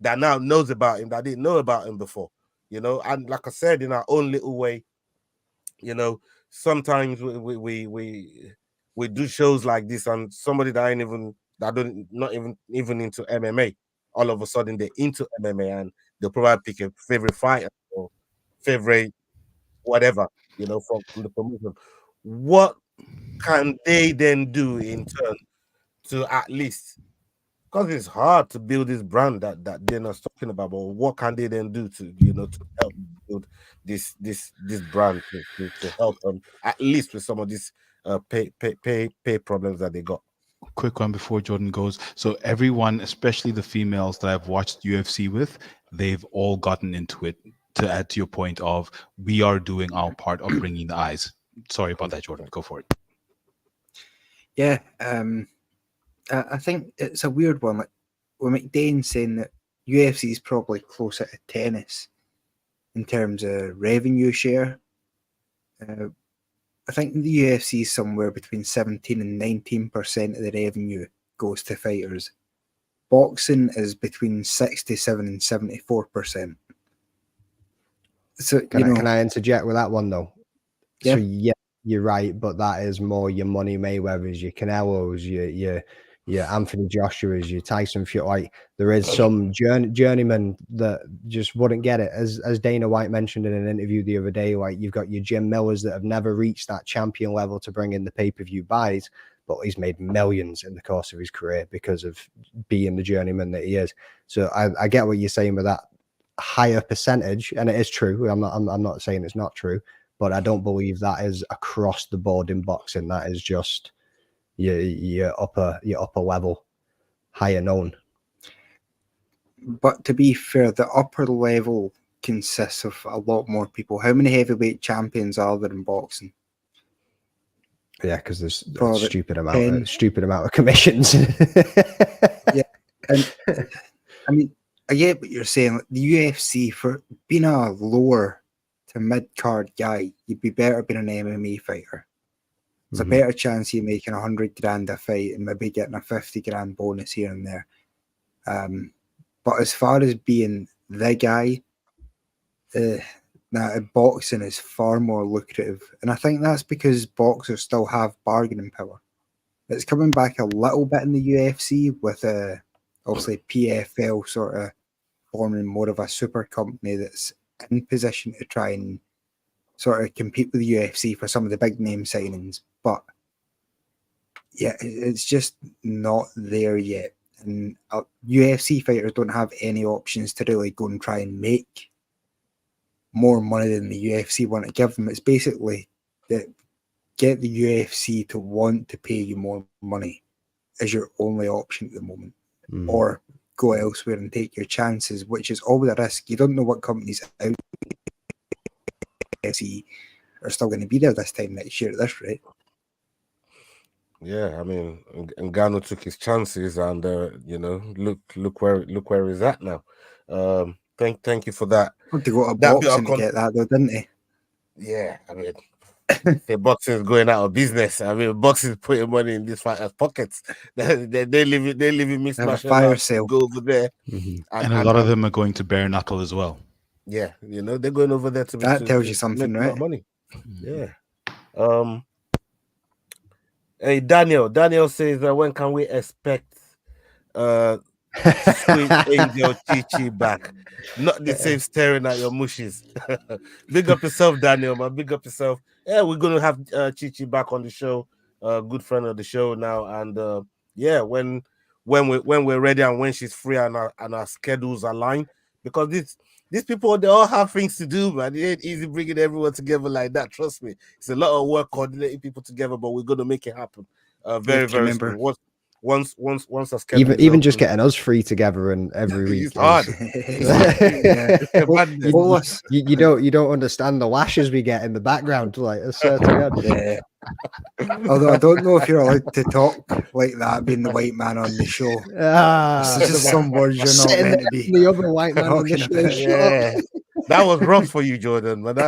that now knows about him that didn't know about him before. you know. And like I said, in our own little way, you know, sometimes we do shows like this, and somebody that ain't even that don't not even into MMA, all of a sudden they're into MMA, and they'll probably pick a favorite fighter or favorite whatever, you know, from the promotion. What can they then do in turn to at least, because it's hard to build this brand that they're not talking about, but what can they then do to, you know, to help build this brand to help them at least with some of these pay problems that they got? Quick one before Jordan goes. So everyone, especially the females that I've watched UFC with, they've all gotten into it. To add to your point of, we are doing our part of bringing the eyes. Sorry about that, Jordan. Go for it. Yeah, I think it's a weird one. Like with McDane saying that UFC is probably closer to tennis in terms of revenue share. I think the UFC is somewhere between 17 and 19% of the revenue goes to fighters. Boxing is between 67 and 74%. So Can I interject with that one though? Yeah. So yeah, you're right, but that is more your Money Mayweathers, your Canelos, your Anthony Joshua's, your Tyson Fury. Like there is some journeyman that just wouldn't get it. As Dana White mentioned in an interview the other day, like you've got your Jim Millers that have never reached that champion level to bring in the pay-per-view buys, but he's made millions in the course of his career because of being the journeyman that he is. So I get what you're saying with that higher percentage, and it is true. I'm not saying it's not true, but I don't believe that is across the board in boxing. That is just your upper level, higher known. But to be fair, the upper level consists of a lot more people. How many heavyweight champions are there in boxing? Yeah, because there's a Probably stupid 10. amount of commissions. Yeah, and I mean, I get what you're saying. Like, the UFC, for being a lower to mid card guy, you'd be better being an MMA fighter. There's a better chance of you making 100 grand a fight and maybe getting a 50 grand bonus here and there. But as far as being the guy, boxing is far more lucrative. And I think that's because boxers still have bargaining power. It's coming back a little bit in the UFC with obviously PFL sort of forming more of a super company that's in position to try and sort of compete with the UFC for some of the big name signings. But yeah, it's just not there yet. And UFC fighters don't have any options to really go and try and make more money than the UFC want to give them. It's basically that get the UFC to want to pay you more money is your only option at the moment. Or go elsewhere and take your chances, which is always a risk. You don't know what companies out UFC are still going to be there this time next year at this rate. Yeah, I mean, Ngannou took his chances, and you know, look where he's at now. Thank you for that. Had to go to That bit boxing of to get that though, didn't he? Yeah, I mean, the boxing is going out of business. I mean, boxing is putting money in these fighters' pockets. They leave it mismatch. Fire sale. Go over there, And a lot of them are going to bare knuckle as well. Yeah, you know, they're going over there to That tells you something, make a lot right? of money. Yeah. Hey, Daniel says, when can we expect Sweet Angel Chi back? Not the same staring at your mushies. Big up yourself, Daniel, man. Big up yourself. Yeah, we're gonna have Chi back on the show. Good friend of the show now, and yeah, when we're ready and when she's free and our schedules align, because these people, they all have things to do, man. It ain't easy bringing everyone together like that. Trust me, it's a lot of work coordinating people together, but we're gonna make it happen. Very remember, soon. Once a schedule even just getting us free together and every week it's hard. You don't understand the lashes we get in the background, like I swear to God. Yeah. Although I don't know if you're allowed to talk like that, being the white man on the show. This is just some words you're not meant to be. The other white man on the show. Yeah. That was rough for you, Jordan. But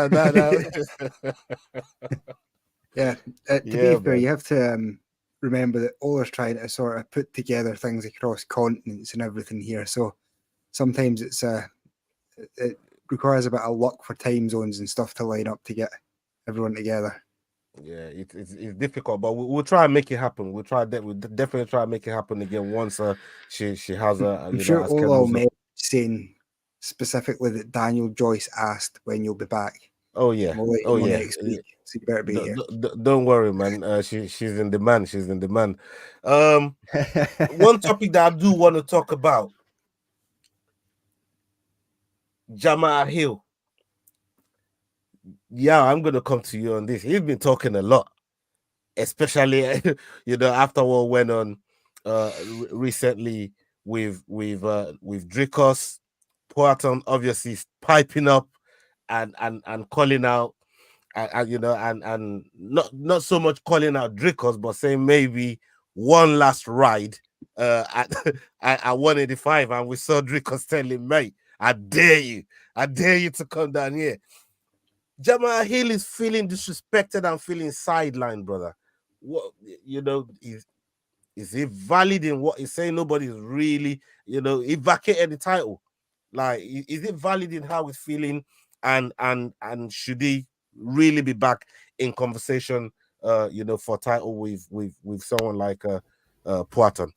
yeah. To be fair, you have to remember that Ola's trying to sort of put together things across continents and everything here. So sometimes it's requires a bit of luck for time zones and stuff to line up to get everyone together. Yeah, it's difficult, but we'll try and make it happen. We'll definitely try and make it happen again once she has a I'm sure all men saying specifically that Daniel Joyce asked when you'll be back. Oh yeah, next week. So you better be here. Don't worry, man. She's in demand. She's in demand. One topic that I do want to talk about: Jamal Hill. Yeah, I'm gonna come to you on this. He's been talking a lot, especially after what went on recently with Dricos. Poaton obviously piping up and calling out, and not so much calling out Dricos, but saying maybe one last ride at 185, and we saw Dricos telling, mate, I dare you to come down here. Jamal Hill is feeling disrespected and feeling sidelined, brother. What is he valid in what he's saying? Nobody's really, he vacated the title. Like, is it valid in how he's feeling? And should he really be back in conversation, for title with someone like Poaton?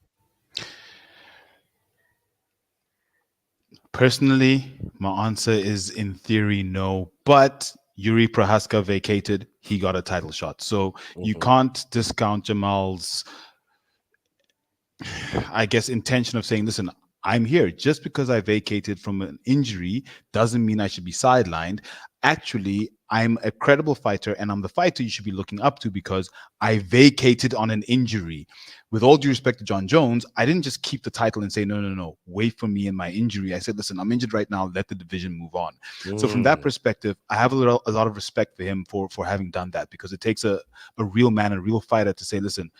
Personally, my answer is in theory no, but Yuri Prohaska vacated, he got a title shot. So you can't discount Jamal's, I guess, intention of saying, listen, I'm here. Just because I vacated from an injury doesn't mean I should be sidelined. Actually, I'm a credible fighter, and I'm the fighter you should be looking up to because I vacated on an injury. With all due respect to John Jones, I didn't just keep the title and say, no, wait for me and my injury. I said, listen, I'm injured right now. Let the division move on. So from that perspective, I have a lot of respect for him for having done that, because it takes a real man, a real fighter to say, listen,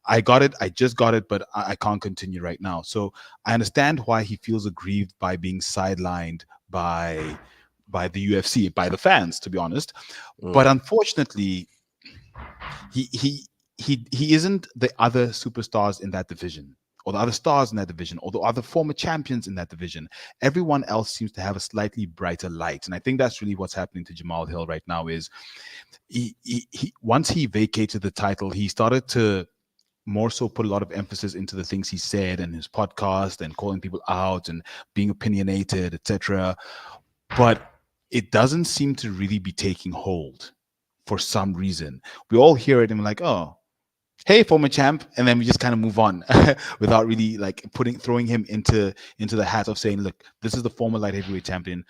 I got it. I just got it, but I can't continue right now. So I understand why he feels aggrieved by being sidelined by the UFC, by the fans, to be honest. But unfortunately, he isn't the other superstars in that division, or the other stars in that division, or the other former champions in that division. Everyone else seems to have a slightly brighter light. And I think that's really what's happening to Jamal Hill right now is he once he vacated the title, he started to more so put a lot of emphasis into the things he said and his podcast and calling people out and being opinionated, etc. But it doesn't seem to really be taking hold for some reason. We all hear it and we're like, oh, hey, former champ, and then we just kind of move on without really like throwing him into the hat of saying, look, this is the former light heavyweight champion.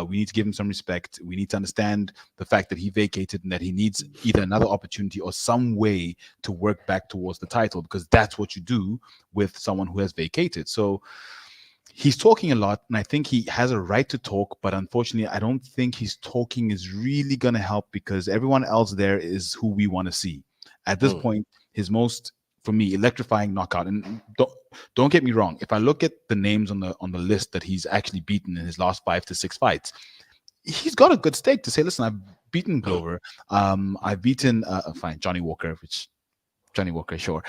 We need to give him some respect. We need to understand the fact that he vacated and that he needs either another opportunity or some way to work back towards the title, because that's what you do with someone who has vacated. So he's talking a lot, and I think he has a right to talk, but unfortunately, I don't think his talking is really going to help, because everyone else there is who we want to see. At this point, his most, for me, electrifying knockout. And don't get me wrong. If I look at the names on the list that he's actually beaten in his last 5 to 6 fights, he's got a good stake to say, listen, I've beaten Glover. I've beaten Johnny Walker, sure.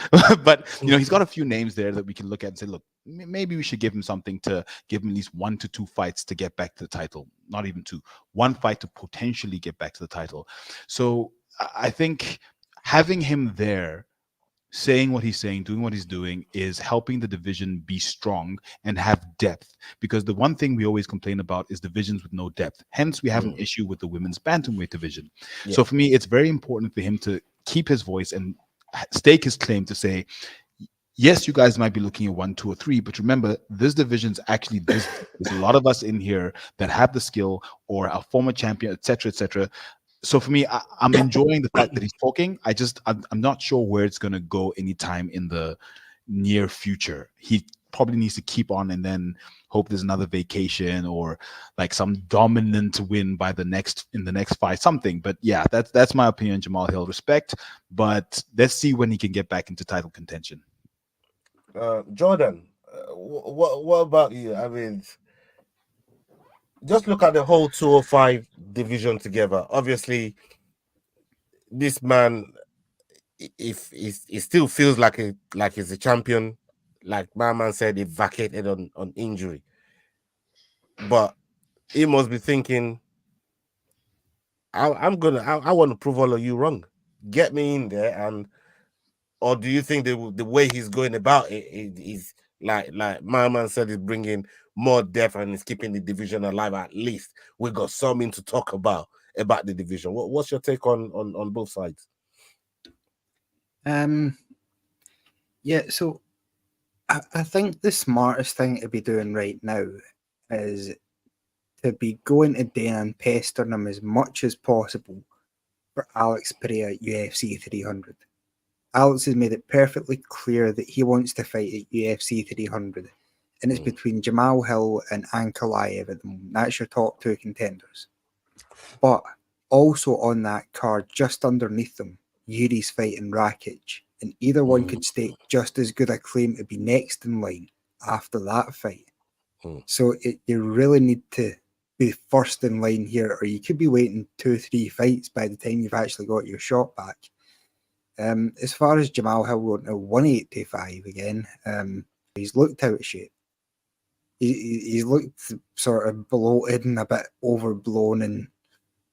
But he's got a few names there that we can look at and say, look, maybe we should give him something to give him at least 1 to 2 fights to get back to the title. Not even 2. 1 fight to potentially get back to the title. So I think having him there, saying what he's saying, doing what he's doing, is helping the division be strong and have depth. Because the one thing we always complain about is divisions with no depth. Hence, we have an issue with the women's bantamweight division. Yeah. So for me, it's very important for him to keep his voice and stake his claim to say, yes, you guys might be looking at 1, 2, or 3, but remember, this division's actually there's a lot of us in here that have the skill or a former champion, etc., etc. So for me, I'm enjoying the fact that he's talking. I'm not sure where it's going to go anytime in the near future. He probably needs to keep on and then hope there's another vacation or like some dominant win in the next fight, something. But yeah, that's my opinion. Jamal Hill, respect, but let's see when he can get back into title contention. Jordan, what about you? I mean, just look at the whole 205 division together. Obviously, this man, if he still feels like he's a champion, like my man said, he vacated on injury. But he must be thinking, I want to prove all of you wrong. Get me in there, and or do you think the way he's going about it is like my man said, is bringing more depth and is keeping the division alive? At least we got something to talk about the division. What's your take on both sides? Yeah, so I think the smartest thing to be doing right now is to be going to Dana and pestering him as much as possible for Alex Pereira at UFC 300. Alex has made it perfectly clear that he wants to fight at UFC 300, and it's between Jamal Hill and Ankalaev at the moment. That's your top two contenders. But also on that card, just underneath them, Yuri's fighting Rakic, and either one could stake just as good a claim to be next in line after that fight. So you really need to be first in line here, or you could be waiting 2-3 fights by the time you've actually got your shot back. As far as Jamal Hill going to 185 again, he's looked out of shape. He's looked sort of bloated and a bit overblown, and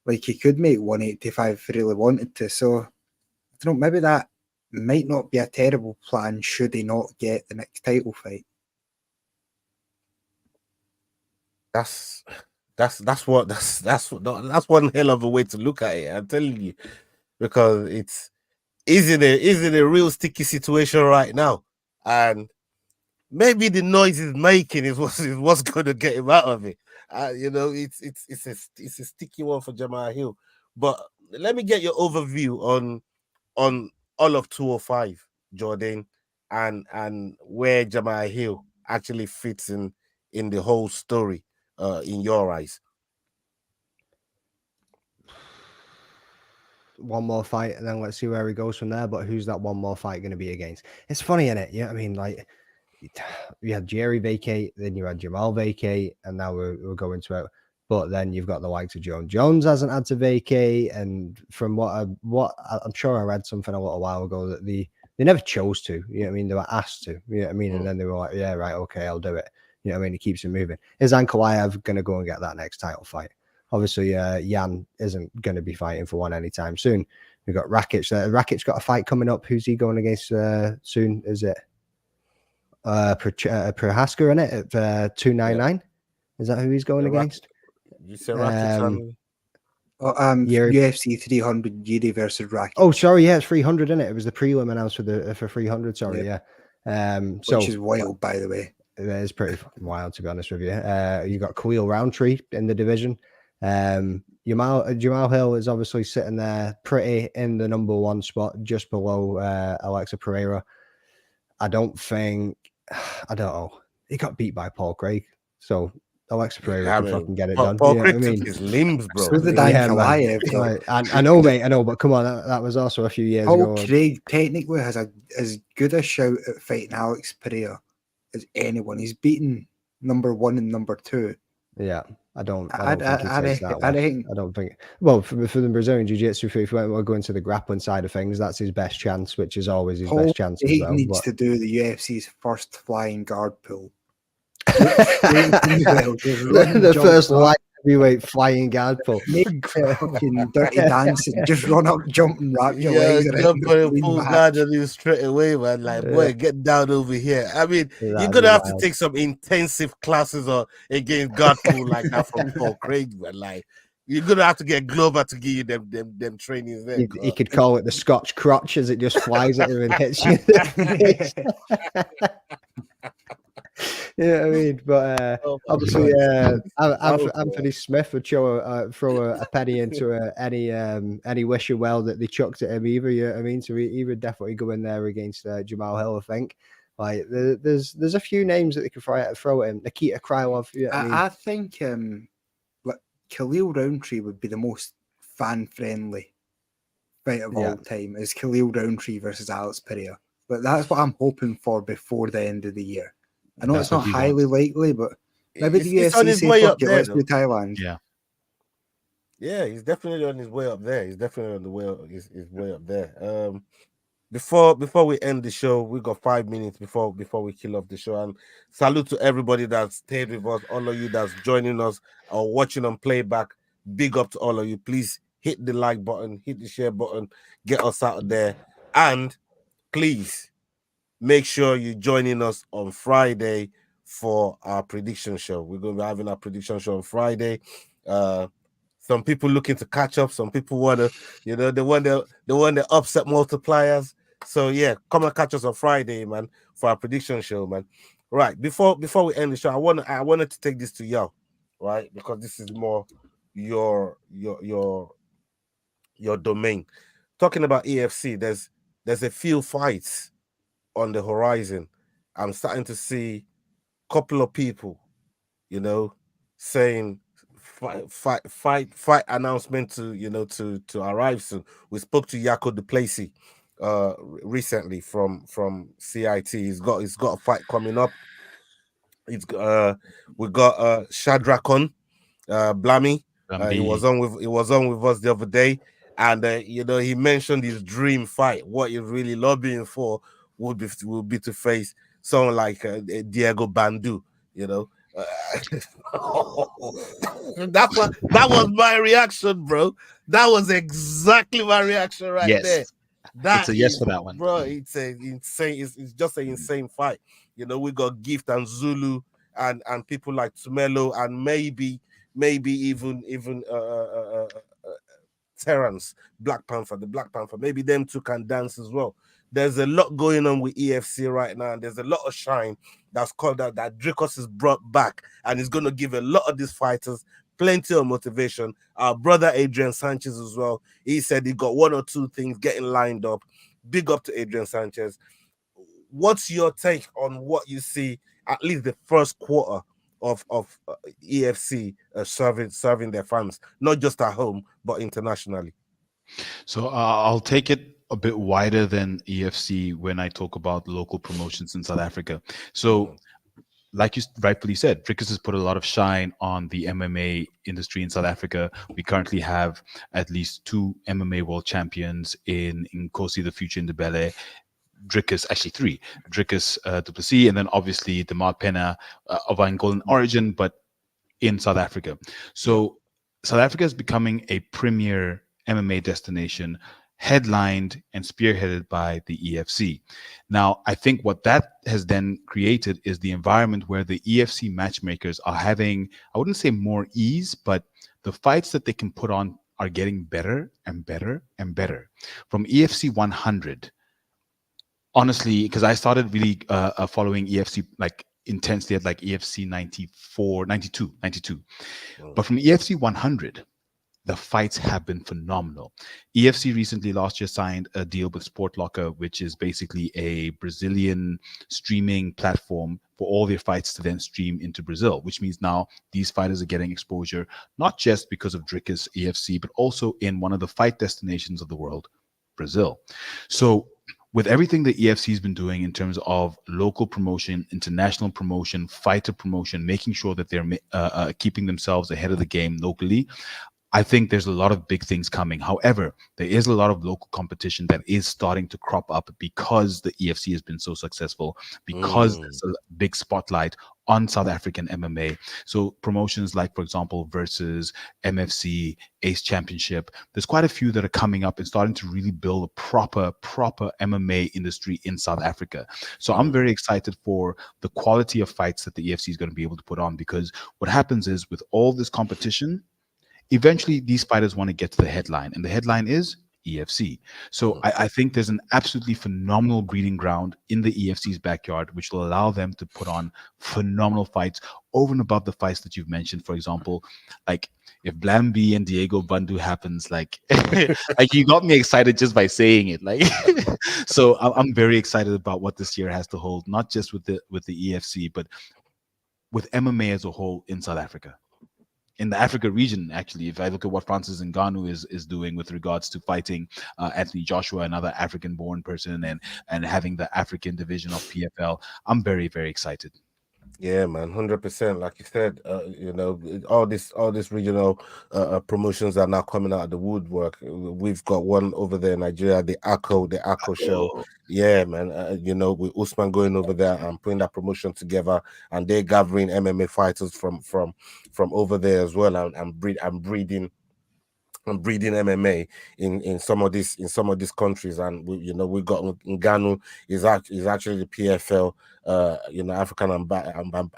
like he could make 185 if he really wanted to. So I don't know, maybe that might not be a terrible plan should he not get the next title fight. That's one hell of a way to look at it. I'm telling you, because it's in a real sticky situation right now, and maybe the noise he's making is what's going to get him out of it. It's a sticky one for Jamal Hill. But let me get your overview on all of 205, Jordan, and where Jamal Hill actually fits in the whole story, in your eyes. One more fight, and then let's see where he goes from there. But who's that one more fight going to be against? It's funny, isn't it? Yeah, I mean, like, you had Jerry vacate, then you had Jamal vacate, and now we're going to it. But then you've got the likes of Jones. Jones hasn't had to vacate, and from what I'm sure I read something a little while ago that they never chose to. You know what I mean? They were asked to. You know what I mean? And then they were like, yeah, right, okay, I'll do it. You know what I mean? It keeps it moving. Is Ankalaev going to go and get that next title fight? Obviously, Jan isn't going to be fighting for one anytime soon. We've got Rakic there. Rakic's got a fight coming up. Who's he going against soon? Is it Prohaska in it at 299? Yeah. Is that who he's going against? You said Rakic UFC 300 Yuri versus Rakic. Oh, sorry, yeah, it's 300 in it. It was the prelim announced for 300. Sorry, yeah. Which is wild, by the way. It is pretty fucking wild, to be honest with you. You got Khalil Roundtree in the division. Jamal Hill is obviously sitting there pretty in the number one spot, just below Alexa Pereira. I don't know. He got beat by Paul Craig, so Alexa Pereira can fucking get it done. Paul Craig took his limbs, bro. So did Ankalaev. I know, mate. I know, but come on, that was also a few years ago. Paul Craig technically has as good a shout at fighting Alex Pereira as anyone. He's beaten number one and number two. Yeah, I don't think. Well, for the Brazilian Jiu-Jitsu, if we're going to the grappling side of things, that's his best chance, which is always his best chance. He needs to do the UFC's first flying guard pull. The first light heavyweight flying guard pull. Make fucking dirty dancing. Just run up, jump, and wrap your legs around. Jump and pull guard on you straight away, man. Like, boy, get down over here. I mean, you're gonna have to take some intensive classes or against guard pull like that from Paul Craig, man. Like, you're gonna have to get Glover to give you them trainings there. He could call it the Scotch crotch as it just flies at him and hits you. Yeah, I mean, but obviously, Anthony Smith would throw a penny into any wishing well that they chucked at him either. You know what I mean? So he would definitely go in there against Jamal Hill. I think. Like, there's a few names that they could throw at him. Nikita Krylov. You know I think Khalil Roundtree would be the most fan friendly fight of all time. Is Khalil Roundtree versus Alex Pereira? But that's what I'm hoping for before the end of the year. I know it's not highly likely, but maybe the UFC say, fuck it, let's do Thailand. Yeah, he's definitely on his way up there. He's definitely on the way his way up there. before we end the show, we got 5 minutes before we kill off the show. And salute to everybody that stayed with us, all of you that's joining us or watching on playback. Big up to all of you. Please hit the like button, hit the share button, get us out there, and please make sure you're joining us on Friday for our prediction show. We're going to be having our prediction show on Friday. Some people looking to catch up. Some people want to, they want the upset multipliers. So yeah, come and catch us on Friday, man, for our prediction show, man. Right before we end the show, I wanted to take this to y'all, right, because this is more your domain. Talking about EFC, there's a few fights on the horizon. I'm starting to see a couple of people, saying fight announcement to arrive soon. We spoke to Yako Duplessis recently from CIT. He's got a fight coming up. We got Shadrakon Blammy. He was on with us the other day, and he mentioned his dream fight. What he's really lobbying for would be to face someone like Diego Bandu. That was my reaction, bro. That was exactly my reaction right there. It's a yes for that one, bro. It's a insane. It's just an insane fight. We got Gift and Zulu and people like Tumelo and maybe even Terrence, the Black Panther. Maybe them two can dance as well. There's a lot going on with EFC right now, and there's a lot of shine that's called that Dricos is brought back, and is going to give a lot of these fighters plenty of motivation. Our brother Adrian Sanchez as well. He said he got one or two things getting lined up. Big up to Adrian Sanchez. What's your take on what you see, at least the first quarter of EFC serving their fans, not just at home, but internationally? So I'll take it a bit wider than EFC when I talk about local promotions in South Africa. So like you rightfully said, Dricus has put a lot of shine on the MMA industry in South Africa. We currently have at least 2 MMA world champions in Nkosi the Future Ndebele, Dricus, actually 3, Dricus Duplessis, and then obviously the Demar Pena of Angolan origin, but in South Africa. So South Africa is becoming a premier MMA destination, headlined and spearheaded by the EFC. Now, I think what that has then created is the environment where the EFC matchmakers are having, I wouldn't say more ease, but the fights that they can put on are getting better and better and better. From EFC 100, honestly, because I started really following EFC like intensely at like EFC 92. But from EFC 100, the fights have been phenomenal. EFC recently last year signed a deal with Sport Locker, which is basically a Brazilian streaming platform for all their fights to then stream into Brazil, which means now these fighters are getting exposure, not just because of Dricus EFC, but also in one of the fight destinations of the world, Brazil. So with everything the EFC has been doing in terms of local promotion, international promotion, fighter promotion, making sure that they're keeping themselves ahead of the game locally, I think there's a lot of big things coming. However, there is a lot of local competition that is starting to crop up because the EFC has been so successful, because there's a big spotlight on South African MMA. So promotions like, for example, Versus, MFC, Ace Championship, there's quite a few that are coming up and starting to really build a proper MMA industry in South Africa. So I'm very excited for the quality of fights that the EFC is going to be able to put on, because what happens is with all this competition, eventually these fighters want to get to the headline, and the headline is EFC. So I think there's an absolutely phenomenal breeding ground in the EFC's backyard, which will allow them to put on phenomenal fights over and above the fights that you've mentioned. For example, like if Blamby and Diego Bandu happens, like like you got me excited just by saying it. Like so I'm very excited about what this year has to hold, not just with the EFC, but with MMA as a whole in South Africa. In the Africa region, actually, if I look at what Francis Ngannou is doing with regards to fighting Anthony Joshua, another African-born person, and having the African division of PFL, I'm very, very excited. Yeah, man, 100%. Like you said, all this regional promotions are now coming out of the woodwork. We've got one over there in Nigeria, the Akko show. Yeah, man. With Usman going over there and putting that promotion together, and they're gathering MMA fighters from over there as well, and breeding MMA in some of these countries, and we got Ngannou is actually the PFL African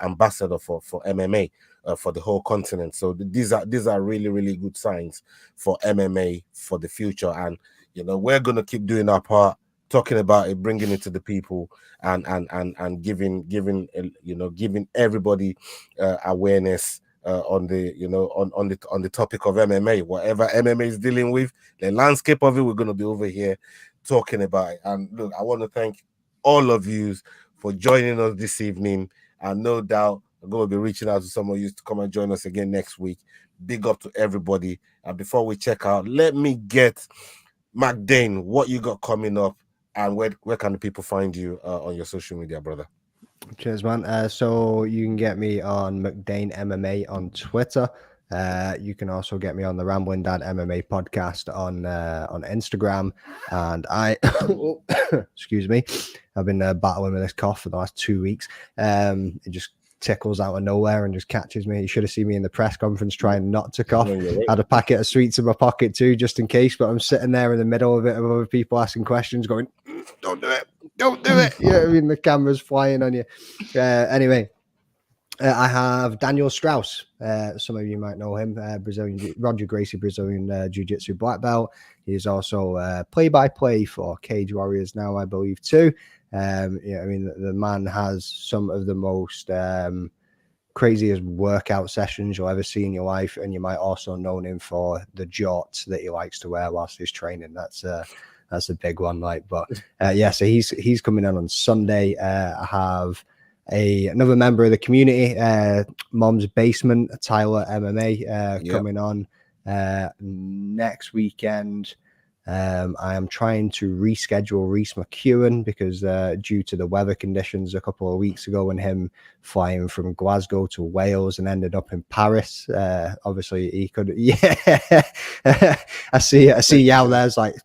ambassador for MMA for the whole continent. So these are really, really good signs for MMA for the future, and we're gonna keep doing our part, talking about it, bringing it to the people, and giving everybody awareness on the topic of MMA. Whatever MMA is dealing with, the landscape of it, we're going to be over here talking about it. And look, I want to thank all of you for joining us this evening, and no doubt I'm going to be reaching out to some of you to come and join us again next week. Big up to everybody. And before we check out, let me get McDane, what you got coming up, and where can the people find you on your social media, brother? Cheers, man. So you can get me on McDane MMA on Twitter. You can also get me on the Rambling Dad MMA podcast on Instagram. And I, excuse me, I've been battling with this cough for the last 2 weeks. It just tickles out of nowhere and just catches me. You should have seen me in the press conference trying not to cough. I had a packet of sweets in my pocket too, just in case. But I'm sitting there in the middle of it, of other people asking questions, going, "Don't do it, don't do it." Yeah, I mean the camera's flying on you. Anyway. I have Daniel Strauss. Some of you might know him, Brazilian Roger Gracie, Brazilian Jiu-Jitsu black belt. He's also play-by-play for Cage Warriors now, I believe, too. I mean, the man has some of the most craziest workout sessions you'll ever see in your life, and you might also know him for the jorts that he likes to wear whilst he's training. That's a big one, so he's coming in on Sunday. I have another member of the community, Mom's Basement, Tyler MMA, coming on next weekend. I am trying to reschedule Reese McEwen because due to the weather conditions a couple of weeks ago and him flying from Glasgow to Wales and ended up in Paris. Obviously he could, I see Yao there's like,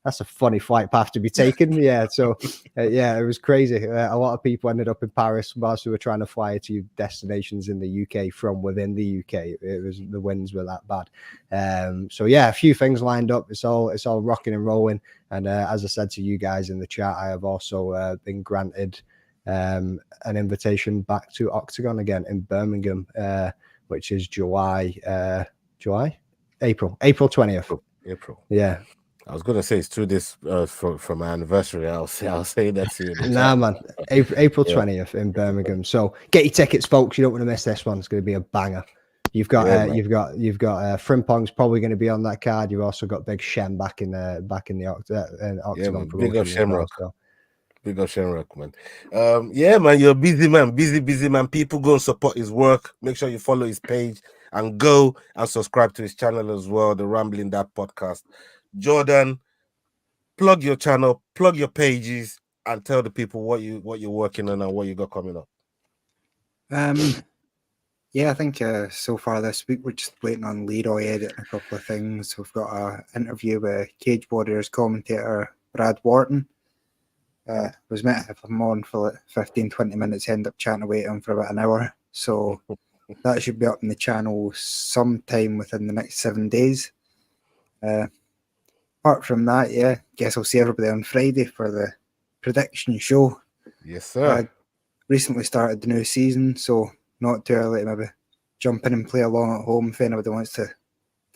that's a funny flight path to be taken. So it was crazy. A lot of people ended up in Paris whilst we were trying to fly to destinations in the UK from within the UK. It was, the winds were that bad. A few things lined up. It's all rocking and rolling. And as I said to you guys in the chat, I have also been granted an invitation back to Octagon again in Birmingham, which is April 20th. April. Yeah. I was gonna say it's 2 days from my anniversary. I'll say that to you. Nah, man. April 20th in Birmingham. So get your tickets, folks. You don't want to miss this one. It's going to be a banger. You've got Frimpong's probably going to be on that card. You've also got Big Shem back in the Octagon. Big up Shamrock. Big up Shamrock, man. Man, you're a busy man. People go and support his work. Make sure you follow his page and go and subscribe to his channel as well, the Rambling Dad podcast. Jordan, plug your channel, plug your pages, and tell the people what you're working on and what you got coming up. I think so far this week we're just waiting on Leroy editing a couple of things. We've got an interview with Cage Warriors commentator Brad Wharton. Was meant to have him on for like 15-20 minutes, end up chatting away to him for about an hour. So that should be up on the channel sometime within the next 7 days. Apart from that, guess I'll see everybody on Friday for the prediction show. Yes, sir. I recently started the new season, so not too early to maybe jump in and play along at home if anybody wants to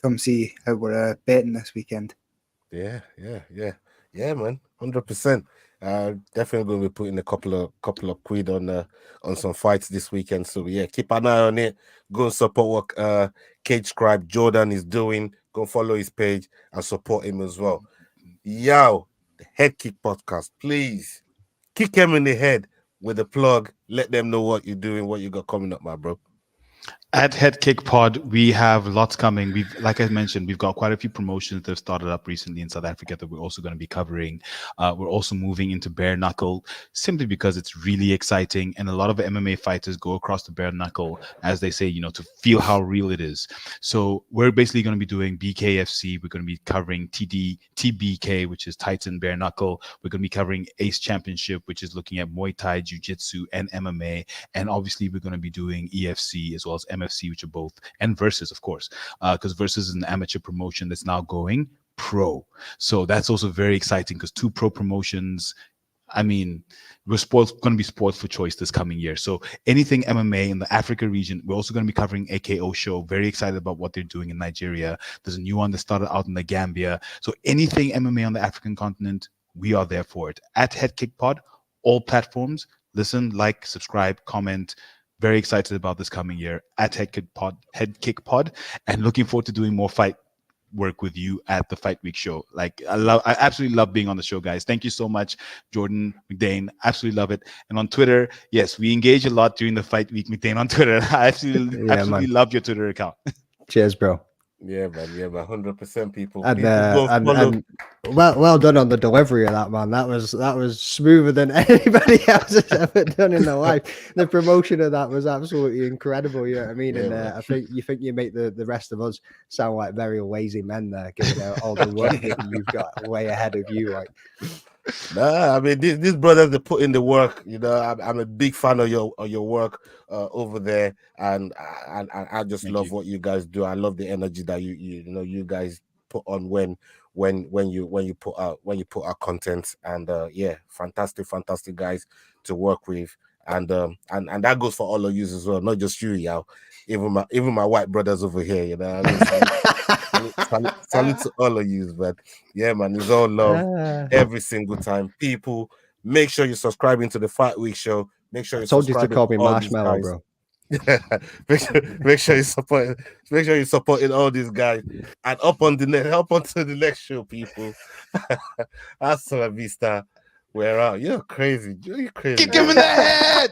come see how we're betting this weekend. Yeah, man, 100%. Definitely going to be putting a couple of quid on some fights this weekend. So keep an eye on it. Go and support what Cage Scribe Jordan is doing. Go follow his page and support him as well. Yao, the Head Kick Podcast, please kick him in the head with a plug. Let them know what you're doing, what you got coming up, my bro. At Head Kick Pod, we have lots coming. Like I mentioned, we've got quite a few promotions that have started up recently in South Africa that we're also going to be covering. We're also moving into bare knuckle simply because it's really exciting, and a lot of MMA fighters go across the bare knuckle, as they say, to feel how real it is. So we're basically going to be doing BKFC. We're going to be covering TBK, which is Titan bare knuckle. We're going to be covering Ace Championship, which is looking at Muay Thai, Jiu-Jitsu, and MMA. And obviously, we're going to be doing EFC as well as MFC, which are both, and Versus, of course, because Versus is an amateur promotion that's now going pro. So that's also very exciting because 2 pro promotions. I mean, we're going to be sports for choice this coming year. So anything MMA in the Africa region, we're also going to be covering AKO show. Very excited about what they're doing in Nigeria. There's a new one that started out in the Gambia. So anything MMA on the African continent, we are there for it. At Head Kick Pod, all platforms. Listen, like, subscribe, comment. Very excited about this coming year at Head Kick Pod, and looking forward to doing more fight work with you at the Fight Week show. Like I absolutely love being on the show, guys. Thank you so much, Jordan, McDane. Absolutely love it. And on Twitter, yes, we engage a lot during the Fight Week, McDane, on Twitter. I absolutely love your Twitter account. Cheers, bro. Yeah, man. 100% people. And, People and well done on the delivery of that, man. That was smoother than anybody else has ever done in their life. The promotion of that was absolutely incredible. You know what I mean? Yeah, and I think you make the rest of us sound like very lazy men there, given all the work that you've got way ahead of you. Like, nah, I mean these brothers, they put in the work. I'm a big fan of your work over there, and I just love what you guys do. I love the energy that you guys put on when you put out content, and fantastic guys to work with, and that goes for all of you as well, not just you, Yao. Even my white brothers over here, salute to all of you, man. Yeah, man, it's all love every single time. People, make sure you're subscribing to the Fight Week show. Make sure you told you to call me Marshmallow, bro. make sure you supporting all these guys, and up on to the next show, people. Hasta la vista. We're out. You're crazy. You're crazy. Kick him in the head.